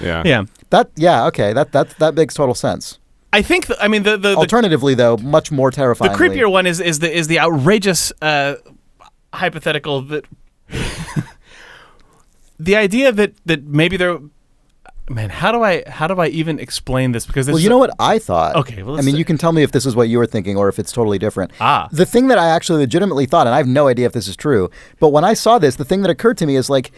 Okay. That makes total sense. I think. The alternatively, though, much more terrifying. The creepier one is the outrageous hypothetical that the idea that maybe there. Man, how do I even explain this? Because you know what I thought. Okay, well, you can tell me if this is what you were thinking or if it's totally different. The thing that I actually legitimately thought, and I have no idea if this is true, but when I saw this, the thing that occurred to me is like,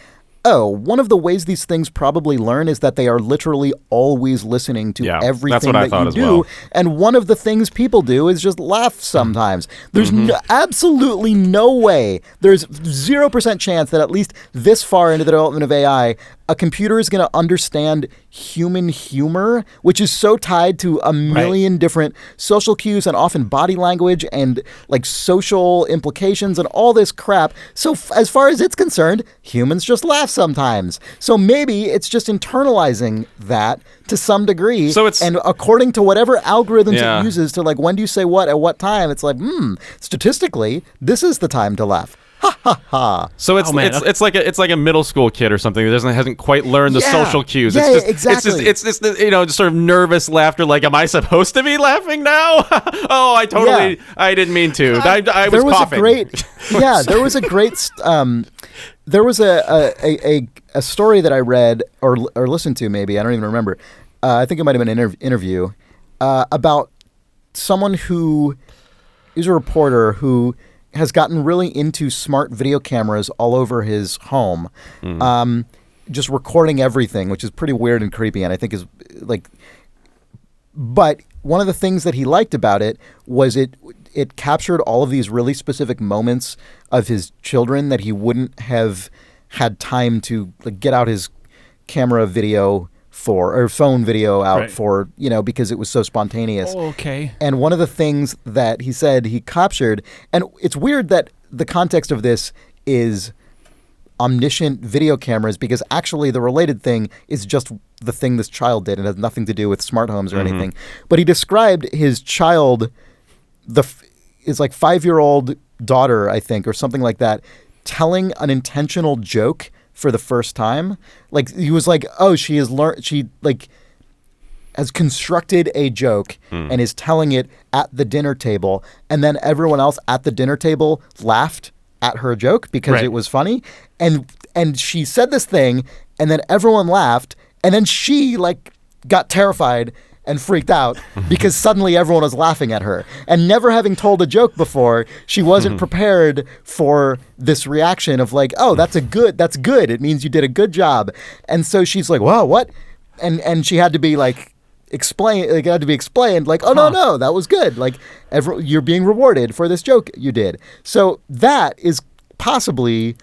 oh, one of the ways these things probably learn is that they are literally always listening to everything that you do. Well. And one of the things people do is just laugh sometimes. There's absolutely no way, there's 0% chance that at least this far into the development of AI, a computer is going to understand human humor, which is so tied to a million different social cues and often body language and like social implications and all this crap. So as far as it's concerned, humans just laugh sometimes. So maybe it's just internalizing that to some degree. So it's, and according to whatever algorithms Yeah. it uses to like, when do you say what at what time? It's like, statistically, this is the time to laugh. So it's Oh, man. it's like a middle school kid or something who hasn't quite learned the Yeah. social cues. Yeah, It's just exactly. It's just just sort of nervous laughter. Like, am I supposed to be laughing now? Oh, I didn't mean to. I was There was coughing. a great, there was a great, there was a story that I read or listened to, maybe I don't even remember. I think it might have been an interview about someone who is a reporter who has gotten really into smart video cameras all over his home, just recording everything, which is pretty weird and creepy, and I think is like. But one of the things that he liked about it was it captured all of these really specific moments of his children that he wouldn't have had time to like get out his camera video for or phone video out Right. for, because it was so spontaneous. Oh, okay. And one of the things that he said he captured, and it's weird that the context of this is omniscient video cameras, because actually the related thing is just the thing this child did. It has nothing to do with smart homes or anything. But he described his child, his like 5-year-old daughter, I think, or something like that, telling an intentional joke for the first time. Like, he was like, oh, she has constructed a joke and is telling it at the dinner table, and then everyone else at the dinner table laughed at her joke because Right. it was funny, and she said this thing, and then everyone laughed, and then she like got terrified and freaked out because suddenly everyone was laughing at her, and never having told a joke before, she wasn't prepared for this reaction of like, oh, that's good, it means you did a good job. And so she's like, wow, what? And she had to be like explained, like, oh, no, that was good, like you're being rewarded for this joke you did. So that is possibly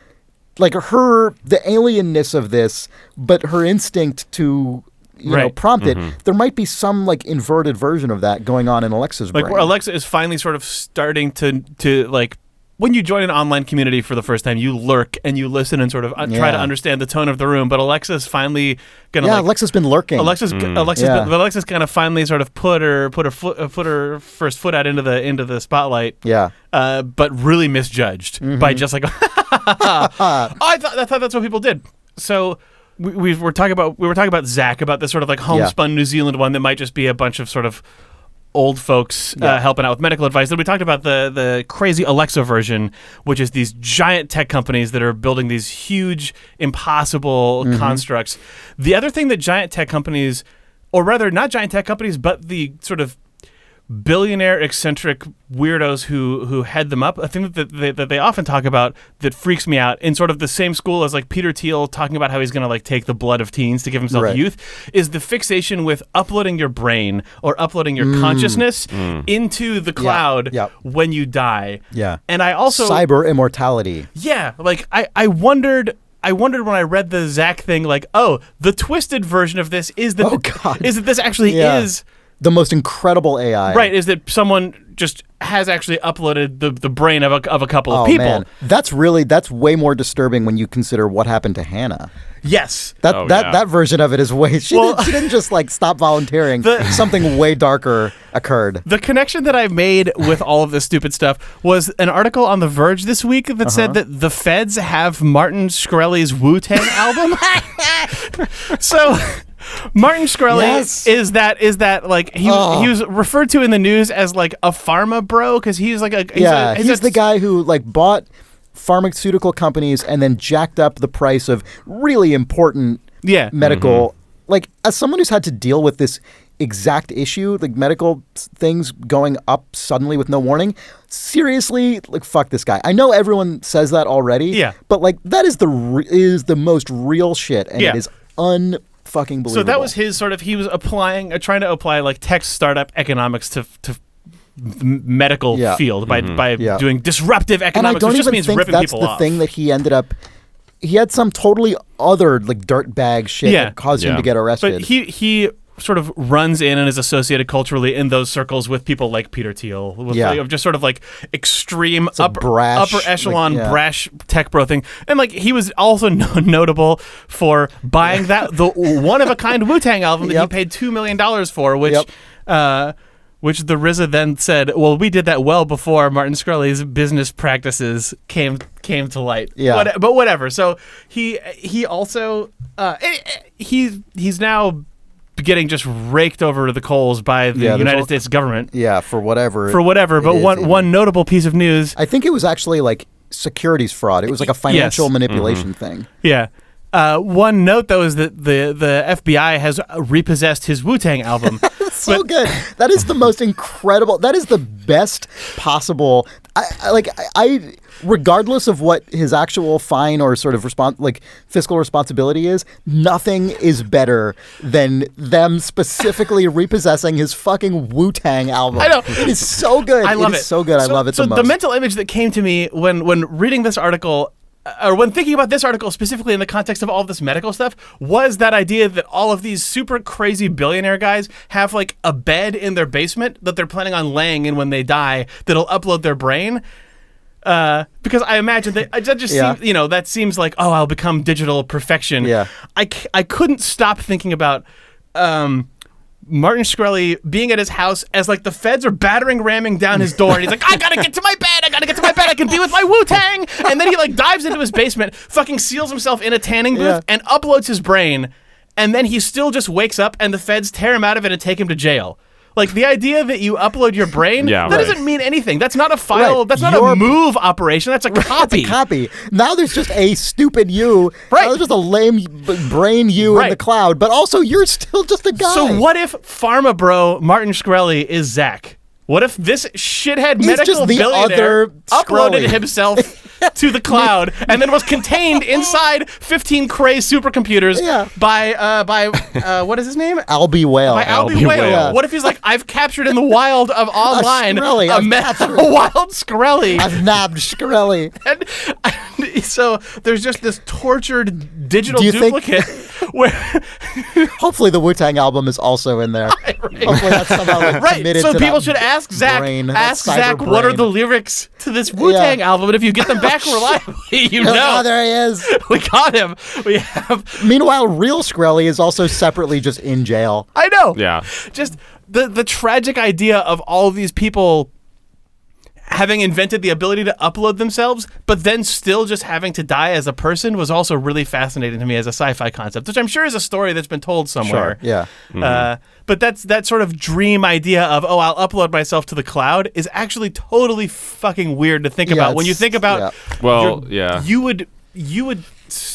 like the alienness of this, but her instinct to Right. prompt it. There might be some like inverted version of that going on in Alexa's brain. Like where Alexa is finally sort of starting to like, when you join an online community for the first time, you lurk and you listen and sort of try to understand the tone of the room. But Alexa's finally gonna Alexa's been lurking. Alexa's kind of finally sort of put her first foot out into the spotlight. Yeah. But really misjudged by just like, I thought that's what people did. So we were talking about Zach, about this sort of like homespun New Zealand one that might just be a bunch of sort of old folks helping out with medical advice. Then we talked about the crazy Alexa version, which is these giant tech companies that are building these huge, impossible constructs. The other thing that giant tech companies, or rather not giant tech companies, but the sort of billionaire eccentric weirdos who head them up, a thing that they often talk about that freaks me out, in sort of the same school as like Peter Thiel talking about how he's going to like take the blood of teens to give himself Right. youth, is the fixation with uploading your brain or uploading your consciousness into the cloud Yep. when you die. Yeah. And I also cyber immortality. yeah, like I wondered when I read the Zach thing, like, oh, the twisted version of this is that Oh, God. is that this actually Yeah. is The most incredible AI. right, is that someone just has actually uploaded the brain of a couple of people. Man. That's way more disturbing when you consider what happened to Hannah. Yes. That version of it is way. She didn't just like stop volunteering. Something way darker occurred. The connection that I made with all of this stupid stuff was an article on The Verge this week that said that the feds have Martin Shkreli's Wu-Tang album. So Martin Shkreli Yes. is that like he was referred to in the news as like a pharma bro, because he's like He's the guy who like bought pharmaceutical companies and then jacked up the price of really important medical. Like, as someone who's had to deal with this exact issue, like medical things going up suddenly with no warning, seriously, like, fuck this guy. I know everyone says that already, but like that is the most real shit, and it is unfucking believable. So that was his sort of, he was trying to apply like tech startup economics to medical field by doing disruptive and I economics, don't which just even means think ripping that's people the off. thing that he ended up he had some totally other like dirtbag shit Yeah. that caused him Yeah. to get arrested. But he sort of runs in and is associated culturally in those circles with people like Peter Thiel, with Yeah. like, just sort of like extreme a brash, upper echelon like, yeah. brash tech bro thing. And like he was also notable for buying the one of a kind Wu-Tang album that he Yep. paid $2 million for, which Yep. which the RZA then said, well, we did that well before Martin Shkreli's business practices came to light. Yeah. But whatever. So he also he's now getting just raked over the coals by the Yeah, there's United all- States government yeah, for whatever. But it is, one notable piece of news. I think it was actually like securities fraud. It was like a financial manipulation thing. Yeah. One note though is that the FBI has repossessed his Wu-Tang album. So good. That is the most incredible. That is the best possible. I regardless of what his actual fine or sort of fiscal responsibility is, nothing is better than them specifically repossessing his fucking Wu-Tang album. I know. It is so good. I love it. it. Is so good. I love it so the most. the mental image that came to me when reading this article, or when thinking about this article specifically in the context of all of this medical stuff, was that idea that all of these super crazy billionaire guys have like a bed in their basement that they're planning on laying in when they die that'll upload their brain. Because I imagine that just Yeah. seems, that seems like, oh, I'll become digital perfection. Yeah. I couldn't stop thinking about Martin Shkreli being at his house as like the feds are ramming down his door, and he's like, I gotta get to my bed, I can be with my Wu-Tang, and then he like dives into his basement, fucking seals himself in a tanning booth, Yeah. and uploads his brain, and then he still just wakes up, and the feds tear him out of it and take him to jail. Like the idea that you upload your brain, Yeah, that right. doesn't mean anything. That's not a file. Right. That's not Your- a move operation. That's a copy. It's a copy. Now there's just a stupid you. Right. Now there's just a lame brain you in Right. the cloud, but also you're still just a guy. So what if Pharma Bro Martin Shkreli is Zach? What if this shithead He's medical just the billionaire other uploaded Shkreli. himself to the cloud and then was contained inside 15 cray supercomputers Yeah. by what is his name? Albie Whale. By Albie Albie Whale. Whale. What if he's like, I've captured in the wild of online Shkreli. a wild Shkreli. I've nabbed Shkreli. And so there's just this tortured digital Do you think- duplicate where Hopefully the Wu-Tang album is also in there. Hopefully that's somehow like, right. committed So to people that should ask Zach. brain, that Ask cyber Zach what are brain. the lyrics to this Wu-Tang album, and if you get them back reliably, you Oh, know there he is. we got him. We have. Meanwhile, real Shkreli is also separately just in jail. I know. Yeah. Just the tragic idea of all of these people having invented the ability to upload themselves, but then still just having to die as a person was also really fascinating to me as a sci-fi concept, which I'm sure is a story that's been told somewhere. Yeah. But that sort of dream idea of, oh, I'll upload myself to the cloud is actually totally fucking weird to think Yeah, about. When you it's- think about, yeah. Well, yeah. you would.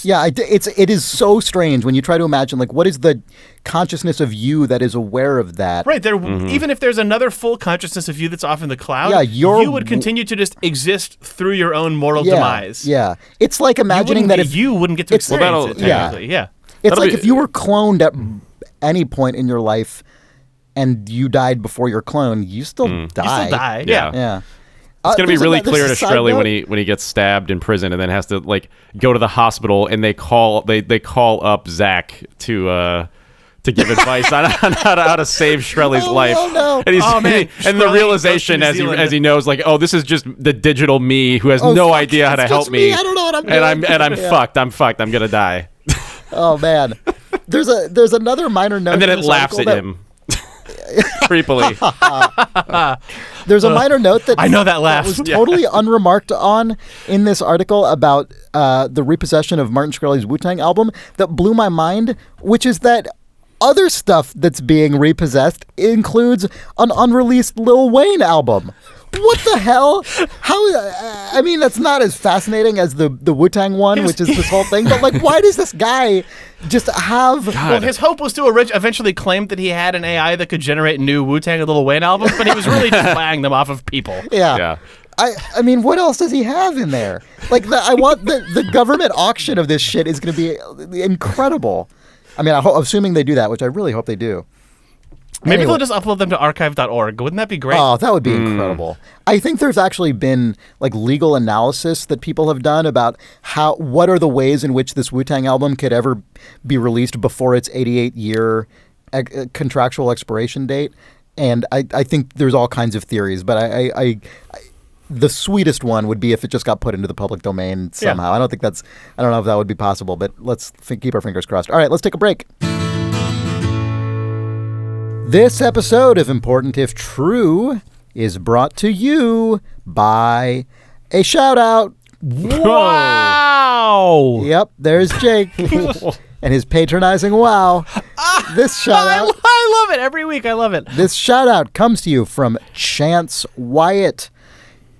Yeah, it is so strange when you try to imagine like what is the consciousness of you that is aware of that. Right there, even if there's another full consciousness of you that's off in the cloud, Yeah, you would continue to just exist through your own mortal Yeah, demise. yeah. It's like imagining that if you wouldn't get to it's- experience Well, it, that'll- technically. Yeah. it's That'll like be- if you were cloned at any point in your life and you died before your clone, you still die. You still die. Yeah. Yeah. It's gonna be There's really another clear to side Shkreli note. when he gets stabbed in prison and then has to like go to the hospital and they call up Zach to give advice on how to save Shkreli's Oh, life. no. And he's Oh, man. and the Shkreli realization goes to New as he Zealand. knows like, oh, this is just the digital me who has Oh, no fuck, idea how to it's help just me. me. I don't know what I'm and doing. I'm Yeah. fucked. I'm fucked. I'm gonna die. Oh man. There's another minor note. And then in it this laughs article at him. Creepily. There's a minor note that I know that laugh. was totally unremarked on in this article about the repossession of Martin Shkreli's Wu-Tang album that blew my mind, which is that other stuff that's being repossessed includes an unreleased Lil Wayne album. What the hell? How? I mean, that's not as fascinating as the Wu-Tang one, which is this whole thing. But like, why does this guy just have? Well, his hope was to eventually claim that he had an AI that could generate new Wu-Tang and Lil Wayne albums, but he was really just buying them off of people. Yeah. Yeah. I mean, what else does he have in there? Like, I want the government auction of this shit is going to be incredible. I mean, assuming they do that, which I really hope they do. Maybe Anyway. they'll just upload them to archive.org. Wouldn't that be great? Oh, that would be incredible. I think there's actually been like legal analysis that people have done about what are the ways in which this Wu-Tang album could ever be released before its 88-year contractual expiration date. And I think there's all kinds of theories, but I the sweetest one would be if it just got put into the public domain somehow. Yeah. I don't know if that would be possible, but let's keep our fingers crossed. All right, let's take a break. This episode of Important If True is brought to you by a shout out. Wow! Yep, there's Jake and his patronizing wow. This shout out. I love it every week. I love it. This shout out comes to you from Chance Wyatt,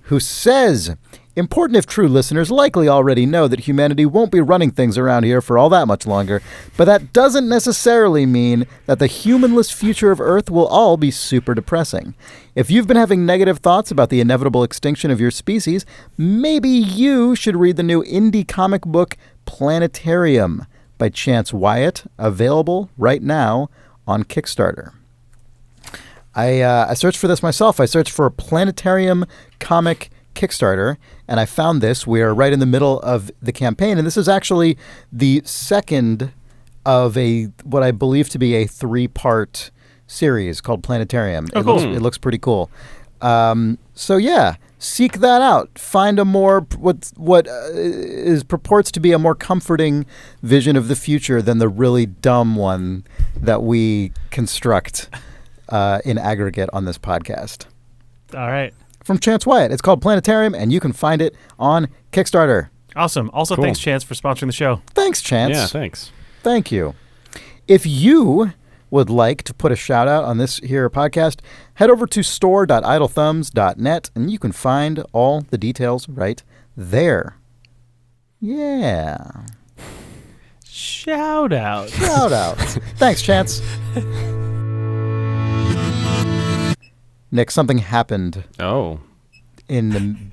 who says, Important If True listeners likely already know that humanity won't be running things around here for all that much longer, but that doesn't necessarily mean that the humanless future of Earth will all be super depressing. If you've been having negative thoughts about the inevitable extinction of your species, maybe you should read the new indie comic book Planetarium by Chance Wyatt, available right now on Kickstarter. I searched for this myself. I searched for Planetarium comic Kickstarter, and I found this. We are right in the middle of the campaign, and this is actually the second of what I believe to be a 3-part series called Planetarium. Oh, cool. It looks pretty cool. So yeah, seek that out. Find a more what is purports to be a more comforting vision of the future than the really dumb one that we construct in aggregate on this podcast. All right. From Chance Wyatt. It's called Planetarium, and you can find it on Kickstarter. Awesome. Also, Cool. thanks, Chance, for sponsoring the show. Thanks, Chance. Yeah, thanks. Thank you. If you would like to put a shout out on this here podcast, head over to store.idlethumbs.net, and you can find all the details right there. Yeah. Shout out. Shout out. Thanks, Chance. Nick, something happened Oh.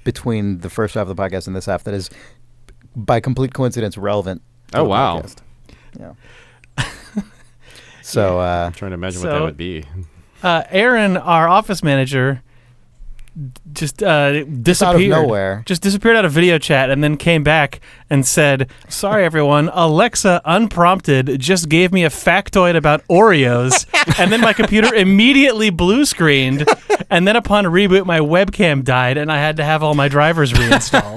between the first half of the podcast and this half that is, by complete coincidence, relevant to Oh, the wow. podcast. Yeah. So, I'm trying to imagine what that would be. Aaron, our office manager, just disappeared. out of nowhere. Just disappeared out of video chat and then came back and said, "Sorry, everyone. Alexa, unprompted, just gave me a factoid about Oreos." And then my computer immediately blue screened. And then upon reboot, my webcam died, and I had to have all my drivers reinstalled.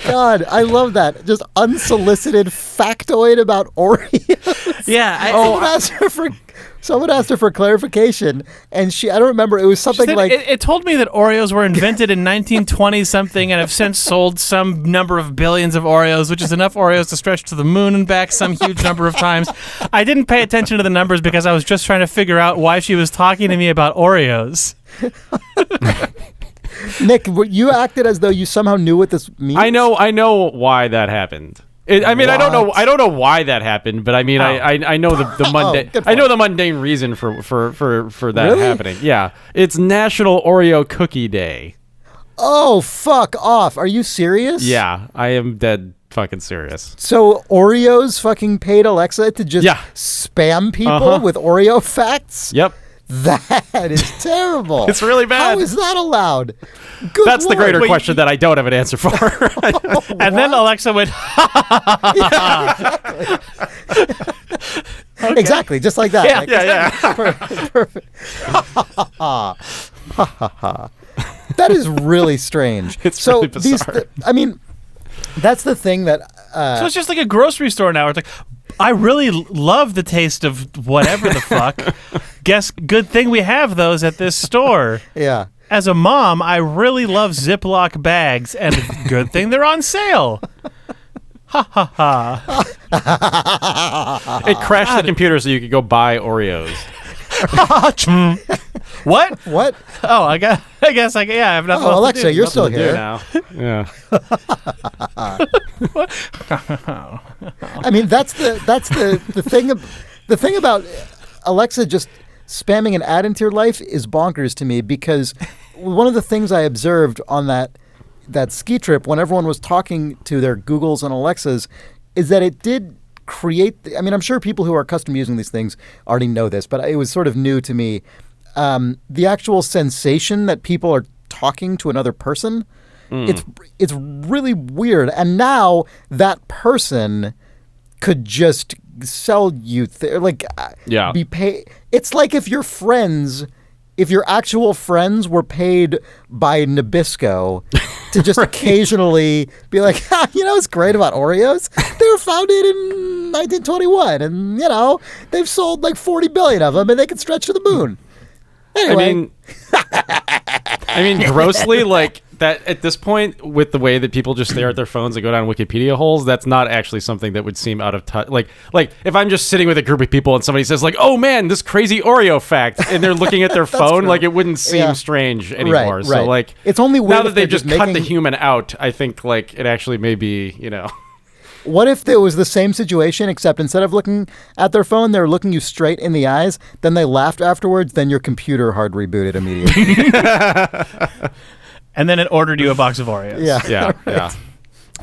God, I love that. Just unsolicited factoid about Oreos. Yeah. Someone asked her for clarification, and I don't remember, it was something Said like... it told me that Oreos were invented in 1920 something and have since sold some number of billions of Oreos, which is enough Oreos to stretch to the moon and back some huge number of times. I didn't pay attention to the numbers because I was just trying to figure out why she was talking to me about Oreos. Nick, you acted as though you somehow knew what this means. I know why that happened. I mean, I don't know why that happened, but I mean, I know the mundane. good I know point. the mundane reason for that Really? happening. Yeah, it's National Oreo Cookie Day. Oh, fuck off. Are you serious? Yeah, I am dead fucking serious. So Oreos fucking paid Alexa to just Yeah. spam people Uh-huh. with Oreo facts? Yep, That is terrible. It's really bad. How is that allowed? Good that's the Lord. greater Wait, question that I don't have an answer for. And then Alexa went, Exactly, just like that. Yeah, Like, yeah. Perfect. That is really strange. It's really bizarre. I mean, that's the thing that. so it's just like a grocery store now. It's like, I really love the taste of whatever the fuck. Guess good thing we have those at this store. Yeah. As a mom, I really love Ziploc bags, and good thing they're on sale. Ha ha ha. It crashed the computer so you could go buy Oreos. What? What? Oh, I have nothing Oh, else to Alexa, do. you're still Nothing to do here. now. Yeah. I mean, that's the thing. The thing about Alexa just spamming an ad into your life is bonkers to me, because one of the things I observed on that ski trip when everyone was talking to their Googles and Alexas is that it did create. I mean, I'm sure people who are accustomed to using these things already know this, but it was sort of new to me. The actual sensation that people are talking to another person, it's really weird. And now that person could just sell you be paid. It's like if your actual friends were paid by Nabisco to just occasionally be like, it's great about Oreos. They were founded in 1921, and they've sold like 40 billion of them, and they can stretch to the moon. Anyway. I mean, grossly, like that at this point, with the way that people just stare at their phones and go down Wikipedia holes, that's not actually something that would seem out of touch. Like if I'm just sitting with a group of people and somebody says like, "Oh man, this crazy Oreo fact," and they're looking at their phone, like it wouldn't seem strange anymore. Right. So like, it's only weird now that they've just cut making... the human out. I think like it actually may be, What if it was the same situation, except instead of looking at their phone, they're looking you straight in the eyes, then they laughed afterwards, then your computer hard rebooted immediately. And then it ordered you a box of Oreos. Yeah.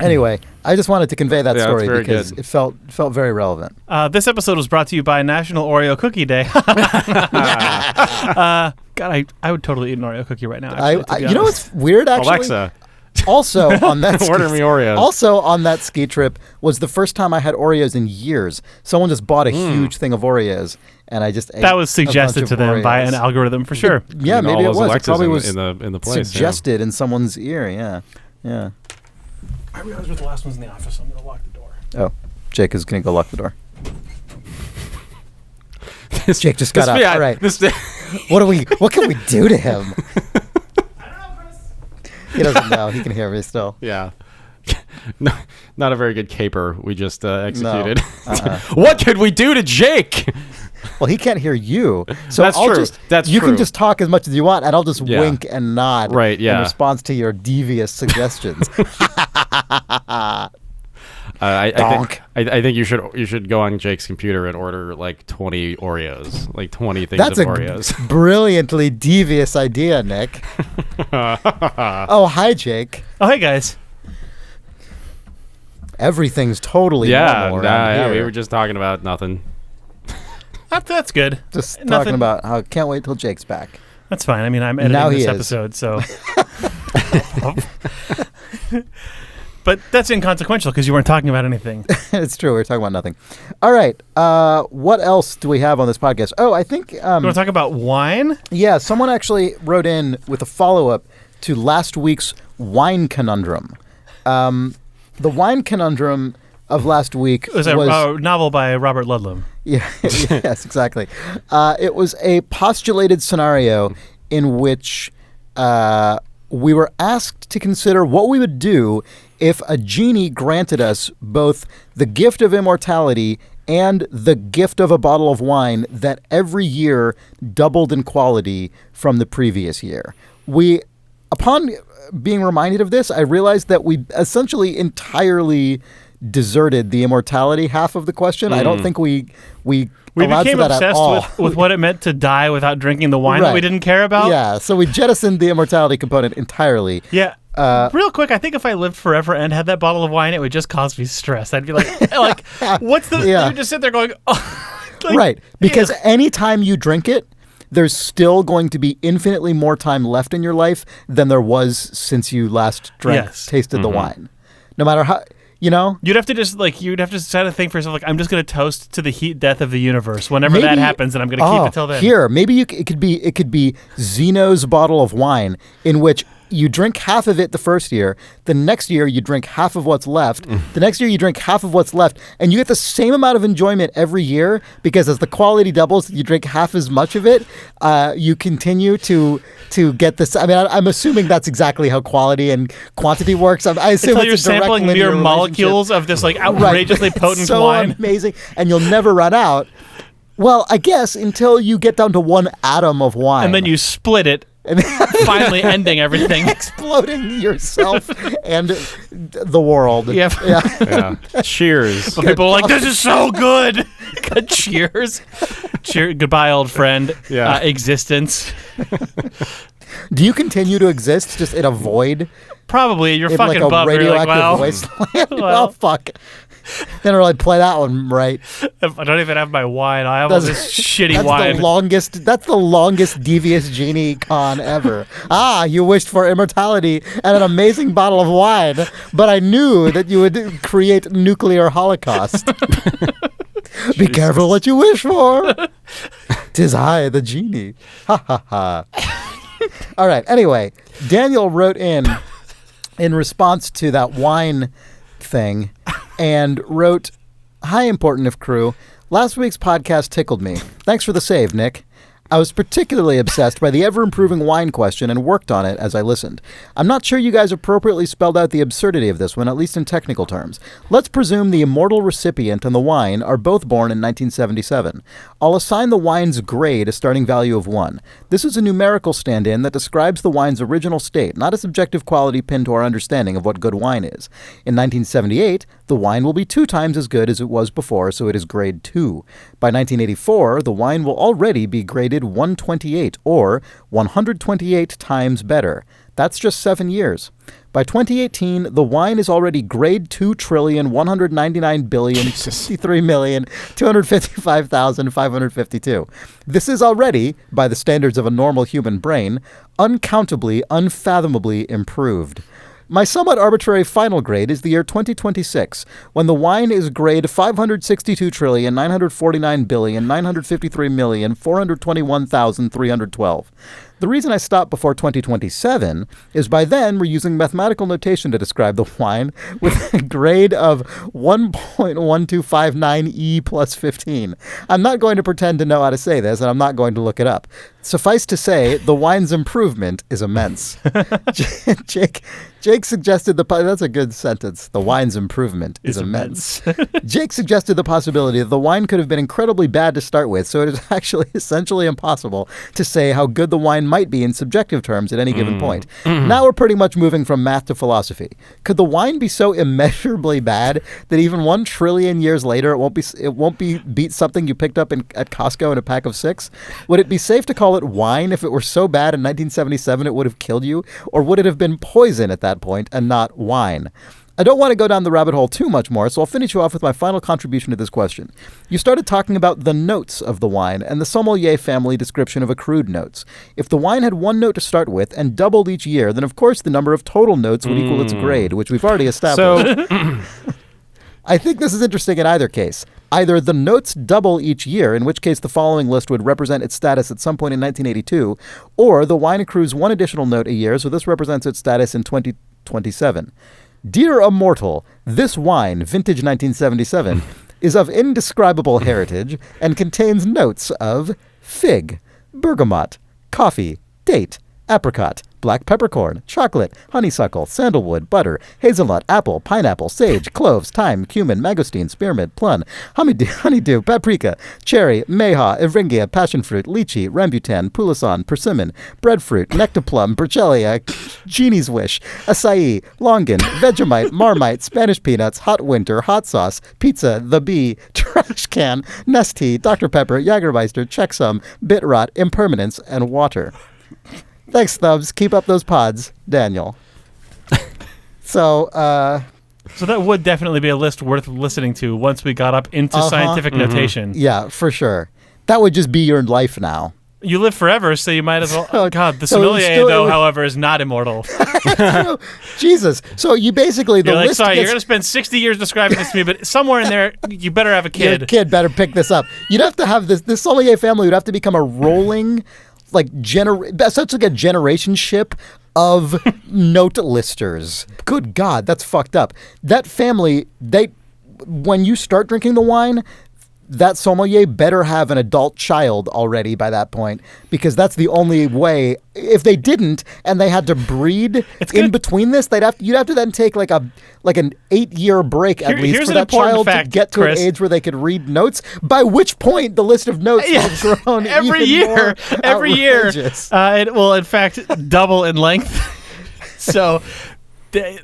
Anyway, I just wanted to convey that story because good. it felt very relevant. This episode was brought to you by National Oreo Cookie Day. God, I would totally eat an Oreo cookie right now. Actually, you know what's weird, actually? Alexa. Also on that Order me Oreos. Also on that ski trip was the first time I had Oreos in years. Someone just bought a huge thing of Oreos, and I just ate that was suggested to them by an algorithm for sure. Yeah, maybe it was. Alexas It probably was in the place. suggested in someone's ear. Yeah. I realized we're the last ones in the office. So I'm gonna lock the door. Oh, Jake is gonna go lock the door. Jake just got up. All right. What can we do to him? He doesn't know. He can hear me still. Yeah. No, not a very good caper we just executed. No. What could we do to Jake? Well, he can't hear you. So That's true. You can just talk as much as you want, and I'll just Yeah. wink and nod in response to your devious suggestions. I think you should go on Jake's computer and order like 20 Oreos, like 20 things That's of a Oreos. Brilliantly devious idea, Nick. Oh, hi, Jake. Oh, hey guys. Everything's totally normal around here. We were just talking about nothing. That's good. Just Nothing. talking about how can't wait till Jake's back. That's fine. I mean, I'm editing Now he this is. episode, so. But that's inconsequential because you weren't talking about anything. It's true. We're talking about nothing. All right. What else do we have on this podcast? Oh, I think... You want to talk about wine? Yeah, someone actually wrote in with a follow-up to last week's wine conundrum. The wine conundrum of last week It was a novel by Robert Ludlum. Yeah, yes, exactly. It was a postulated scenario in which we were asked to consider what we would do if a genie granted us both the gift of immortality and the gift of a bottle of wine that every year doubled in quality from the previous year. Upon being reminded of this, I realized that we essentially entirely deserted the immortality half of the question. I don't think we allowed became for that at all. obsessed with what it meant to die without drinking the wine that we didn't care about. Yeah, so we jettisoned the immortality component entirely. Yeah. Real quick, I think if I lived forever and had that bottle of wine, it would just cause me stress. I'd be like, what's the... Yeah. You just sit there going... Oh, Right, because anytime you drink it, there's still going to be infinitely more time left in your life than there was since you last tasted the wine. No matter how... You'd have to just set a thing for yourself. Like, I'm just going to toast to the heat death of the universe whenever that happens, and I'm going to keep it till then. Here, maybe it could be Zeno's bottle of wine, in which you drink half of it the first year. The next year you drink half of what's left. The next year you drink half of what's left, and you get the same amount of enjoyment every year because as the quality doubles, you drink half as much of it. You continue to get this. I mean, I'm assuming that's exactly how quality and quantity works. I assume until you're it's a direct sampling linear mere molecules of this outrageously potent so wine. Amazing, and you'll never run out. Well, I guess until you get down to one atom of wine, And then you split it, finally ending everything. exploding yourself and the world. Yep. Yeah. Cheers. But people are like, this is so good. Cheers. Goodbye, old friend. Yeah. Existence. Do you continue to exist just in a void? Probably. You're In fucking like a bummed. You're like, radioactive well, wasteland? well. Well, fuck. Didn't really play that one right. If I don't even have my wine. I have all this shitty That's wine. That's the longest devious genie con ever. You wished for immortality and an amazing bottle of wine, but I knew that you would create nuclear holocaust. Be careful what you wish for. 'Tis I, the genie. Ha ha ha. All right. Anyway, Daniel wrote in response to that wine thing and wrote, "Hi, Important If crew. Last week's podcast tickled me. Thanks for the save, Nick. I was particularly obsessed by the ever-improving wine question and worked on it as I listened. I'm not sure you guys appropriately spelled out the absurdity of this one, at least in technical terms. Let's presume the immortal recipient and the wine are both born in 1977. I'll assign the wine's grade a starting value of 1. This is a numerical stand-in that describes the wine's original state, not a subjective quality pinned to our understanding of what good wine is. In 1978, the wine will be 2 times as good as it was before, so it is grade 2. By 1984, the wine will already be graded 128, or 128 times better. That's just 7 years. By 2018, the wine is already grade 2,199,063,255,552. This is already, by the standards of a normal human brain, uncountably, unfathomably improved. My somewhat arbitrary final grade is the year 2026, when the wine is grade 562,949,953,421,312. The reason I stopped before 2027 is by then we're using mathematical notation to describe the wine with a grade of 1.1259 plus 15. I'm not going to pretend to know how to say this, and I'm not going to look it up. Suffice to say, the wine's improvement is immense. Jake suggested that's a good sentence. The wine's improvement is immense. Jake suggested the possibility that the wine could have been incredibly bad to start with, so it is actually essentially impossible to say how good the wine might be in subjective terms at any given point. Now we're pretty much moving from math to philosophy. Could the wine be so immeasurably bad that even 1 trillion years later it won't beat something you picked up at Costco in a pack of 6? Would it be safe to call it wine if it were so bad in 1977 it would have killed you, or would it have been poison at that point and not wine? I don't want to go down the rabbit hole too much more, so I'll finish you off with my final contribution to this question. You started talking about the notes of the wine and the sommelier family description of accrued notes. If the wine had 1 note to start with and doubled each year, then of course the number of total notes would equal its grade, which we've already established. So, I think this is interesting in either case. Either the notes double each year, in which case the following list would represent its status at some point in 1982, or the wine accrues 1 additional note a year, so this represents its status in 2027. Dear Immortal, this wine, vintage 1977, is of indescribable heritage and contains notes of fig, bergamot, coffee, date, apricot, black peppercorn, chocolate, honeysuckle, sandalwood, butter, hazelnut, apple, pineapple, sage, cloves, thyme, cumin, mangosteen, spearmint, plum, honeydew, paprika, cherry, mayhaw, eringia, passionfruit, lychee, rambutan, poulasson, persimmon, breadfruit, nectarplum, burchellia, genie's wish, acai, longan, Vegemite, Marmite, Spanish peanuts, hot winter, hot sauce, pizza, the bee, trash can, Nestea, Dr. Pepper, Jagermeister, checksum, bit rot, impermanence, and water. Thanks, Thumbs. Keep up those pods, Daniel. So that would definitely be a list worth listening to once we got up into scientific notation. Yeah, for sure. That would just be your life now. You live forever, so you might as well. God, the sommelier, however, is not immortal. Jesus. So you basically you're like, sorry, you're going to spend 60 years describing this to me, but somewhere in there, you better have a kid. Your kid better pick this up. You'd have to have this sommelier family would have to become a rolling, essentially a generation ship of note listers. Good God, that's fucked up. That family, when you start drinking the wine, that sommelier better have an adult child already by that point, because that's the only way. If they didn't and they had to breed in between this, you'd have to then take like an 8-year break at least for that child to get to an age where they could read notes. By which point the list of notes will have grown every year. It will in fact double in length. So,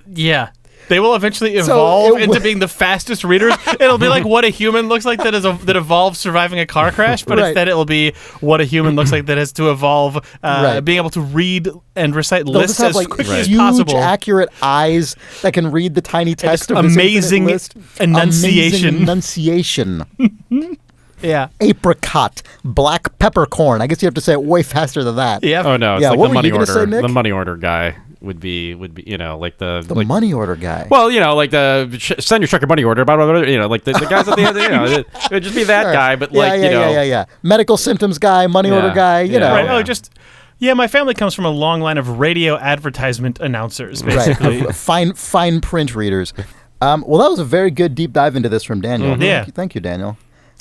yeah. They will eventually So evolve it into w- being the fastest readers. It'll be like what a human looks like that evolves surviving a car crash, but Right. instead it'll be what a human looks like that has to evolve Right. being able to read and recite They'll lists just have as like quickly as huge, possible. accurate eyes that can read the tiny text just of this infinite amazing list. enunciation. Amazing enunciation. Yeah. Apricot, black peppercorn. I guess you have to say it way faster than that. Yeah. Oh no, it's Yeah, like what the were money you gonna order. say, Nick? The money order guy would be like the The like, money order guy. Well, like the send your check or money order, blah, blah, blah, like the guys at the end, it would just be that Sure. guy, but yeah, like yeah, yeah. Medical symptoms guy, money order Yeah. guy. You Yeah. know, Right. Yeah. Oh, just yeah. My family comes from a long line of radio advertisement announcers, basically. right. fine print readers. Well, that was a very good deep dive into this from Daniel. Yeah. Thank you, Daniel.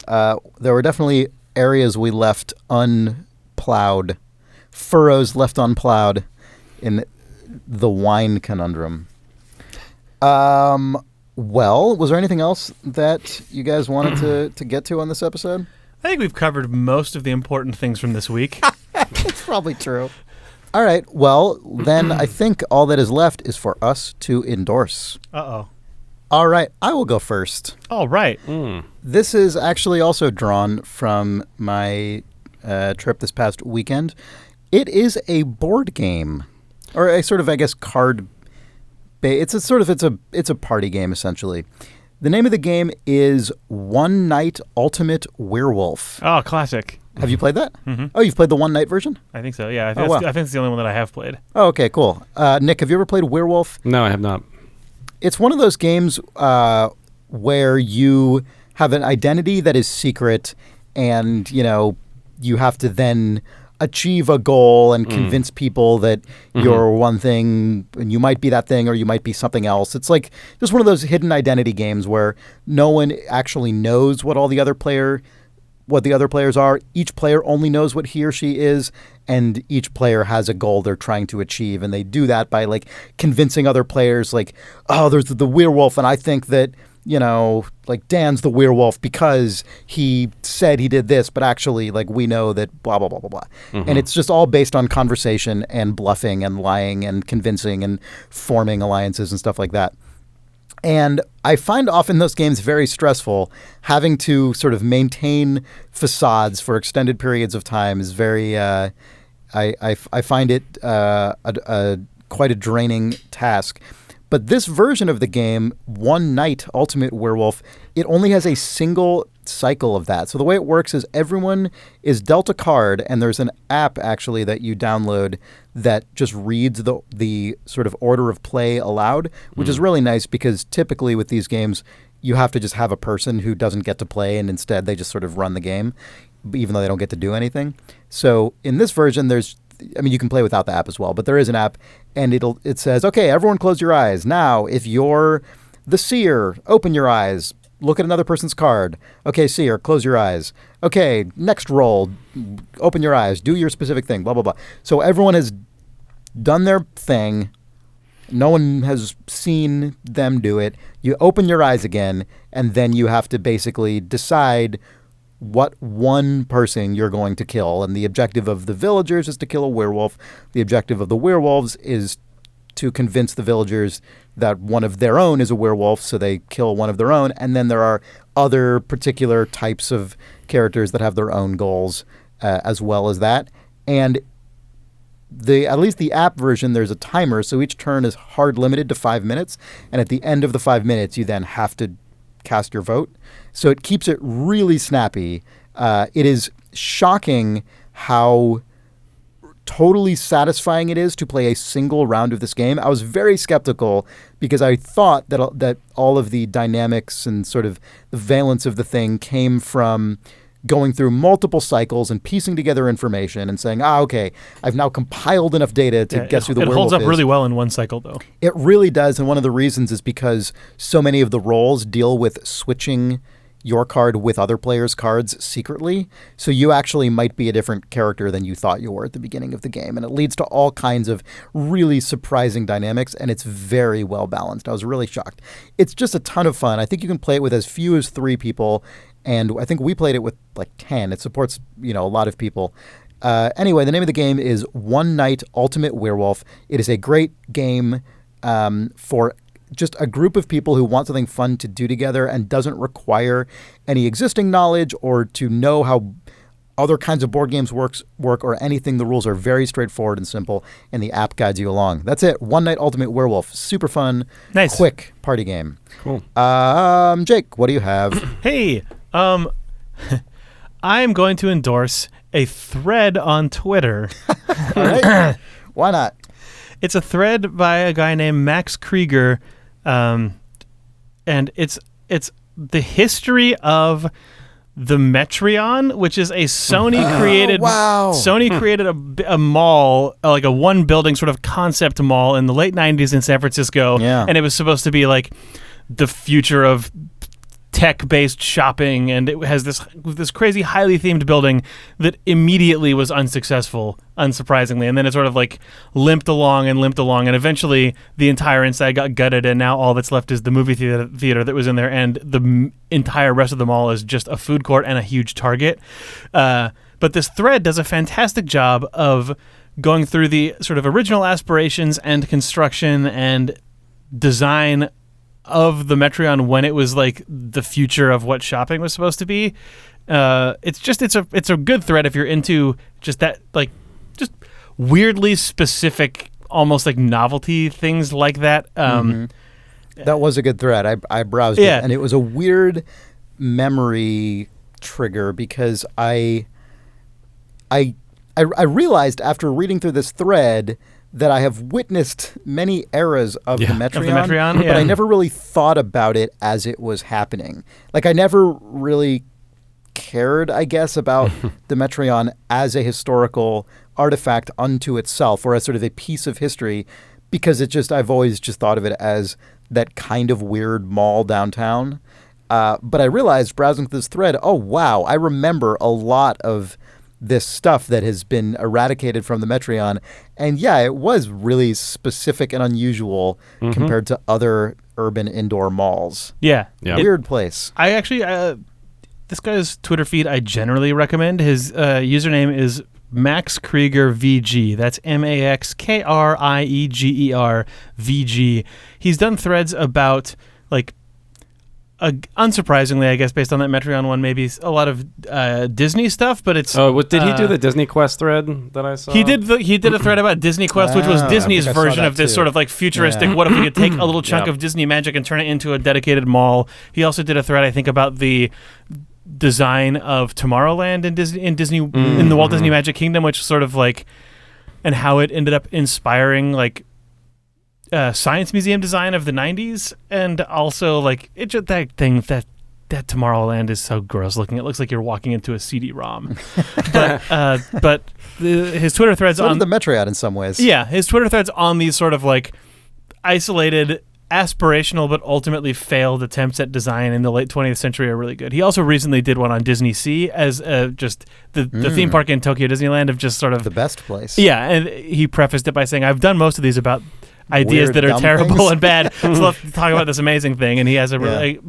There were definitely areas we left unplowed, furrows left unplowed in the wine conundrum. Well, was there anything else that you guys wanted to get to on this episode? I think we've covered most of the important things from this week. It's probably true. All right. Well, then I think all that is left is for us to endorse. Uh-oh. All right. I will go first. All right. This is actually also drawn from my trip this past weekend. It is a board game, or a sort of, I guess, card. It's a party game essentially. The name of the game is One Night Ultimate Werewolf. Oh, classic. Have you played that? Mm-hmm. Oh, you've played the One Night version? I think so. Yeah. I Oh, think, wow. I think it's the only one that I have played. Oh, okay, cool. Nick, have you ever played Werewolf? No, I have not. It's one of those games where you have an identity that is secret, and you have to then achieve a goal and convince people that you're one thing and you might be that thing or you might be something else. It's like just one of those hidden identity games where no one actually knows what the other players are. Each player only knows what he or she is, and each player has a goal they're trying to achieve, and they do that by like convincing other players like, oh, there's the werewolf, and I think that like Dan's the werewolf because he said he did this, but actually like we know that blah blah blah blah blah. And it's just all based on conversation and bluffing and lying and convincing and forming alliances and stuff like that. And I find often those games very stressful. Having to sort of maintain facades for extended periods of time is very. I find it quite a draining task. But this version of the game, One Night Ultimate Werewolf, it only has a single cycle of that. So the way it works is everyone is dealt a card, and there's an app actually that you download that just reads the sort of order of play aloud, which is really nice because typically with these games, you have to just have a person who doesn't get to play, and instead they just sort of run the game, even though they don't get to do anything. So in this version, you can play without the app as well, but there is an app, and it says, okay, everyone close your eyes. Now, if you're the seer, open your eyes, look at another person's card. Okay, seer, close your eyes. Okay, next roll, open your eyes, do your specific thing, blah, blah, blah. So everyone has done their thing. No one has seen them do it. You open your eyes again, and then you have to basically decide what one person you're going to kill. And the objective of the villagers is to kill a werewolf. The objective of the werewolves is to convince the villagers that one of their own is a werewolf, so they kill one of their own. And then there are other particular types of characters that have their own goals as well as that. And at least the app version, there's a timer, so each turn is hard limited to 5 minutes. And at the end of the 5 minutes, you then have to cast your vote. So it keeps it really snappy. It is shocking how totally satisfying it is to play a single round of this game. I was very skeptical because I thought that all of the dynamics and sort of the valence of the thing came from going through multiple cycles and piecing together information and saying, okay, I've now compiled enough data to guess who the werewolf is. It holds up really well in one cycle, though. It really does, and one of the reasons is because so many of the roles deal with switching your card with other players' cards secretly, so you actually might be a different character than you thought you were at the beginning of the game, and it leads to all kinds of really surprising dynamics, and it's very well balanced. I was really shocked. It's just a ton of fun. I think you can play it with as few as 3 people, and I think we played it with like 10. It supports, a lot of people. Anyway, the name of the game is One Night Ultimate Werewolf. It is a great game for just a group of people who want something fun to do together and doesn't require any existing knowledge or to know how other kinds of board games work or anything. The rules are very straightforward and simple, and the app guides you along. That's it. One Night Ultimate Werewolf. Super fun, Nice. quick party game. Cool. Jake, what do you have? Hey, I'm going to endorse a thread on Twitter. All right. Why not? It's a thread by a guy named Max Krieger, and it's the history of the Metreon, which is a Sony created. wow. Sony created a mall, like a one building sort of concept mall in the late '90s in San Francisco, Yeah. and it was supposed to be like the future of tech-based shopping, and it has this crazy highly themed building that immediately was unsuccessful, unsurprisingly, and then it sort of like limped along, and eventually the entire inside got gutted, and now all that's left is the movie theater that was in there, and the entire rest of the mall is just a food court and a huge Target. But this thread does a fantastic job of going through the sort of original aspirations and construction and design of the Metreon when it was like the future of what shopping was supposed to be. It's a good thread if you're into just that, like, just weirdly specific, almost like novelty things like that. That was a good thread. I browsed it, and it was a weird memory trigger because I realized after reading through this thread that I have witnessed many eras of the Metreon, but I never really thought about it as it was happening. Like, I never really cared, I guess, about the Metreon as a historical artifact unto itself, or as sort of a piece of history, because I've always just thought of it as that kind of weird mall downtown. But I realized, browsing through this thread, oh, wow, I remember a lot of this stuff that has been eradicated from the Metreon. And yeah, it was really specific and unusual compared to other urban indoor malls. Yeah. Weird place. I actually, this guy's Twitter feed I generally recommend. His username is Max Krieger VG. That's MAXKRIEGER VG. He's done threads about, like, unsurprisingly, I guess, based on that Metreon one, maybe a lot of Disney stuff, but it's... Oh, did he do the Disney Quest thread that I saw? He did a thread about Disney Quest, which was Disney's version of this sort of like futuristic, what if we could take a little chunk of Disney magic and turn it into a dedicated mall. He also did a thread, I think, about the design of Tomorrowland in the Walt Disney Magic Kingdom, which sort of like, and how it ended up inspiring like science museum design of the 90s, and also like that Tomorrowland is so gross looking. It looks like you're walking into a CD-ROM. but his Twitter threads on the Metreon in some ways. Yeah, his Twitter threads on these sort of like isolated, aspirational but ultimately failed attempts at design in the late 20th century are really good. He also recently did one on Disney Sea as just the theme park in Tokyo Disneyland of just sort of the best place. Yeah, and he prefaced it by saying, I've done most of these about ideas weird, that are terrible things. and bad. So let's talk about this amazing thing. And he has a really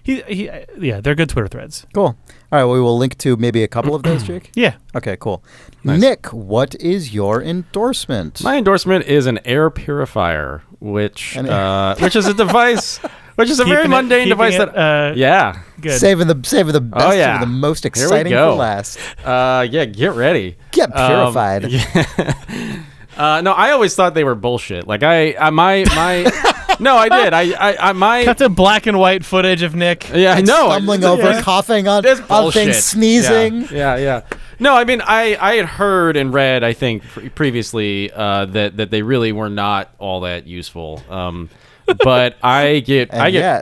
they're good Twitter threads. Cool. All right, we will link to maybe a couple of those, Jake. Yeah. Okay, cool. Nice. Nick, what is your endorsement? My endorsement is an air purifier, which is a device, which is a very mundane device Good. Saving the best, saving the most exciting for go. last. Get ready. Get purified. No, I always thought they were bullshit. Like no, I did. Cut to black and white footage of Nick. Yeah, I know. Stumbling over, coughing on things, sneezing. Yeah. No, I mean, I had heard and read, I think, previously that they really were not all that useful. But I get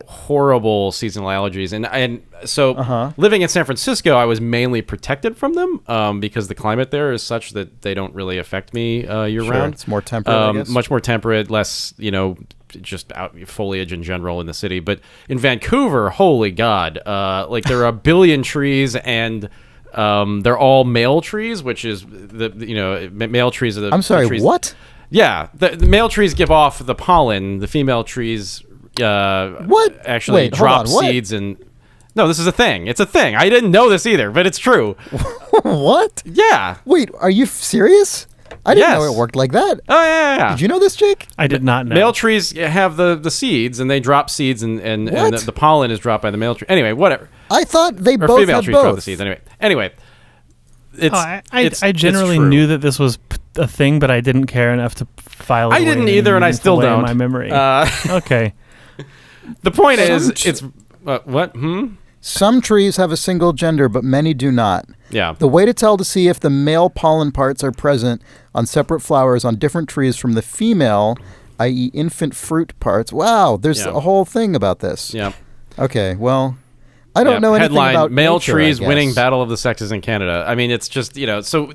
horrible seasonal allergies, and so living in San Francisco, I was mainly protected from them because the climate there is such that they don't really affect me year round. It's more temperate, I guess. Much more temperate, less just out foliage in general in the city. But in Vancouver, holy God, like there are a billion trees, and they're all male trees, which is male trees are the. I'm sorry, trees. What? Yeah, the male trees give off the pollen. The female trees actually drop seeds and. No, this is a thing. It's a thing. I didn't know this either, but it's true. What? Yeah. Wait, are you serious? I didn't Yes. know it worked like that. Oh yeah. Did you know this, Jake? I did not know. Male trees have the seeds, and they drop seeds, and What? the pollen is dropped by the male tree. Anyway, whatever. I thought they Or both female had trees drop the both. seeds. Anyway, it's. I generally true. knew that this was a thing, but I didn't care enough to file it I away didn't in a either, and I meaningful still way in don't. my memory. Okay. The point is, Some it's what? Some trees have a single gender, but many do not. Yeah. The way to tell to see if the male pollen parts are present on separate flowers on different trees from the female, i.e., infant fruit parts. Wow, there's Yeah. a whole thing about this. Yeah. Okay, well, I don't know anything Headline: about Male nature, trees I guess. winning battle of the sexes in Canada. I mean, it's just so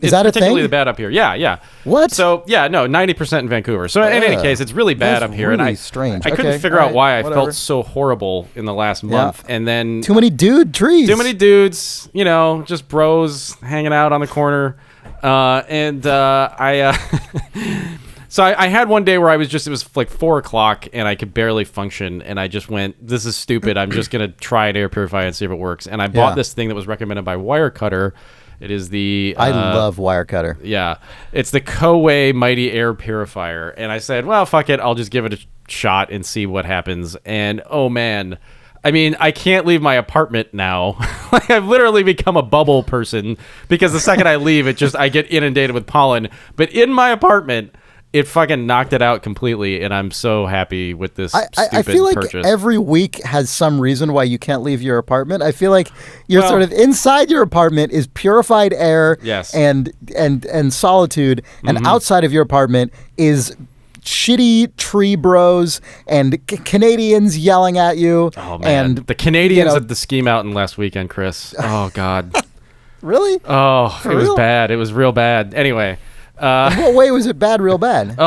it's that a particularly thing? bad up here. Yeah. What? So 90% in Vancouver. So in any Ugh. case, it's really bad That's up here, and really I strange. I couldn't Okay, figure all out right, why I whatever. felt so horrible in the last month, and then Too many dude trees. too many dudes, just bros hanging out on the corner, So I had one day where it was like 4:00 and I could barely function, and I just went, this is stupid. I'm just going to try an air purifier and see if it works. And I bought Yeah. this thing that was recommended by Wirecutter. It is the... I love Wirecutter. Yeah. It's the Coway Mighty Air Purifier. And I said, well, fuck it. I'll just give it a shot and see what happens. And oh man, I mean, I can't leave my apartment now. Like, I've literally become a bubble person because the second I leave, I get inundated with pollen. But in my apartment, it fucking knocked it out completely, and I'm so happy with this stupid I feel like purchase. every week has some reason why you can't leave your apartment. I feel like you're Well- sort of inside your apartment is purified air Yes. and solitude, and outside of your apartment is shitty tree bros and Canadians yelling at you. Oh man, And the Canadians you know- at the ski mountain last weekend, Chris. Oh god. really? Oh, it was real? bad. It was real bad. Anyway. In what way was it bad? Real bad?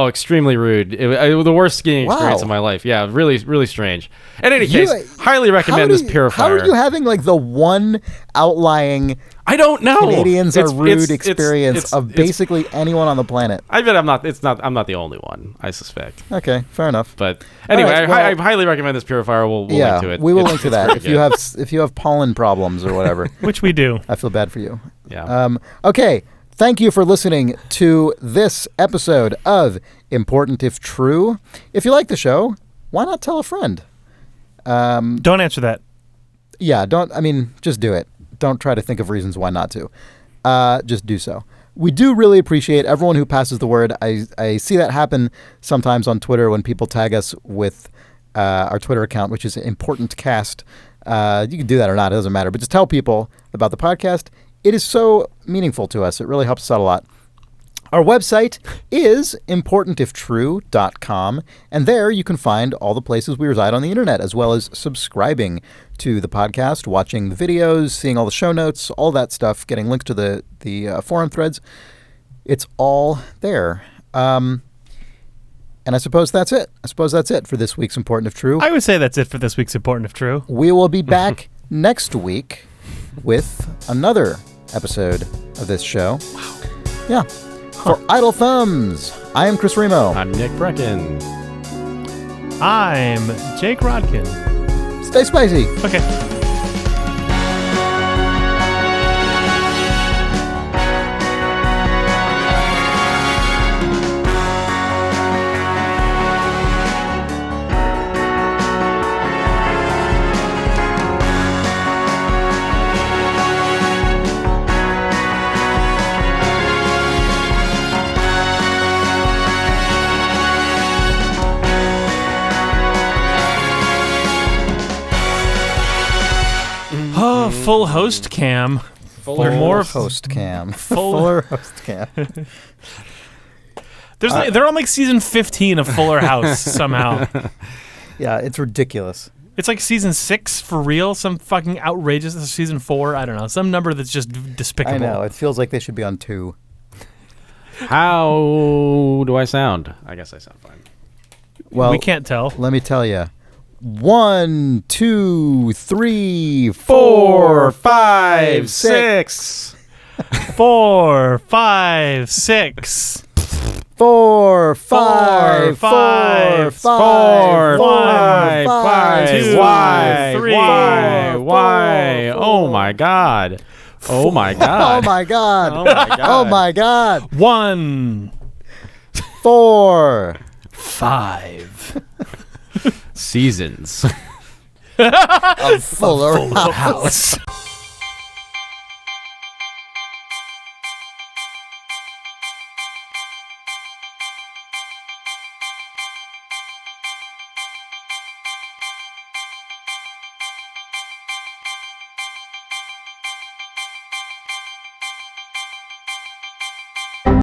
Extremely rude. The worst skiing experience Wow. of my life. Yeah, really, really strange. In any You- case, highly recommend this purifier. How are you having like the one outlying I don't know. Canadians are It's- rude it's- experience it's- of it's- basically anyone on the planet? I bet I'm not. I'm not the only one. I suspect. Okay, fair enough. But anyway, right, well- I highly recommend this purifier. We'll yeah, link to it. we will It's- link to it's that very if you have pollen problems or whatever. Which we do. I feel bad for you. Yeah. Okay, thank you for listening to this episode of Important If True. If you like the show, why not tell a friend? Don't answer that. Yeah, just do it. Don't try to think of reasons why not to. Just do so. We do really appreciate everyone who passes the word. I see that happen sometimes on Twitter when people tag us with our Twitter account, which is Important Cast. You can do that or not, it doesn't matter. But just tell people about the podcast. It is so meaningful to us. It really helps us out a lot. Our website is importantiftrue.com, and there you can find all the places we reside on the internet, as well as subscribing to the podcast, watching the videos, seeing all the show notes, all that stuff, getting links to the forum threads. It's all there. And I suppose that's it. For this week's Important If True. I would say that's it for this week's Important If True. We will be back next week with another episode of this show. Wow. Yeah. For Idle Thumbs, I am Chris Remo. I'm Nick Brecken. I'm Jake Rodkin. Stay spicy. Okay. Oh, full host cam. Fuller more host cam. Fuller- host cam. They're on like season 15 of Fuller House somehow. Yeah, it's ridiculous. It's like season 6 for real. Some fucking outrageous season 4. I don't know. Some number that's just despicable. I know. It feels like they should be on 2. How do I sound? I guess I sound fine. Well, we can't tell. let me tell you. 1, 2, 3, 4, 4, 5, 6. 4, 5, 6. 4, 5, 4, 5, 4, 5, 5, 2, Why? 3, Why? 4, Why? 4. Oh my God. Oh my Oh god. my god. Oh my god. Oh my god. 1, 4. 5. Seasons. Fuller House.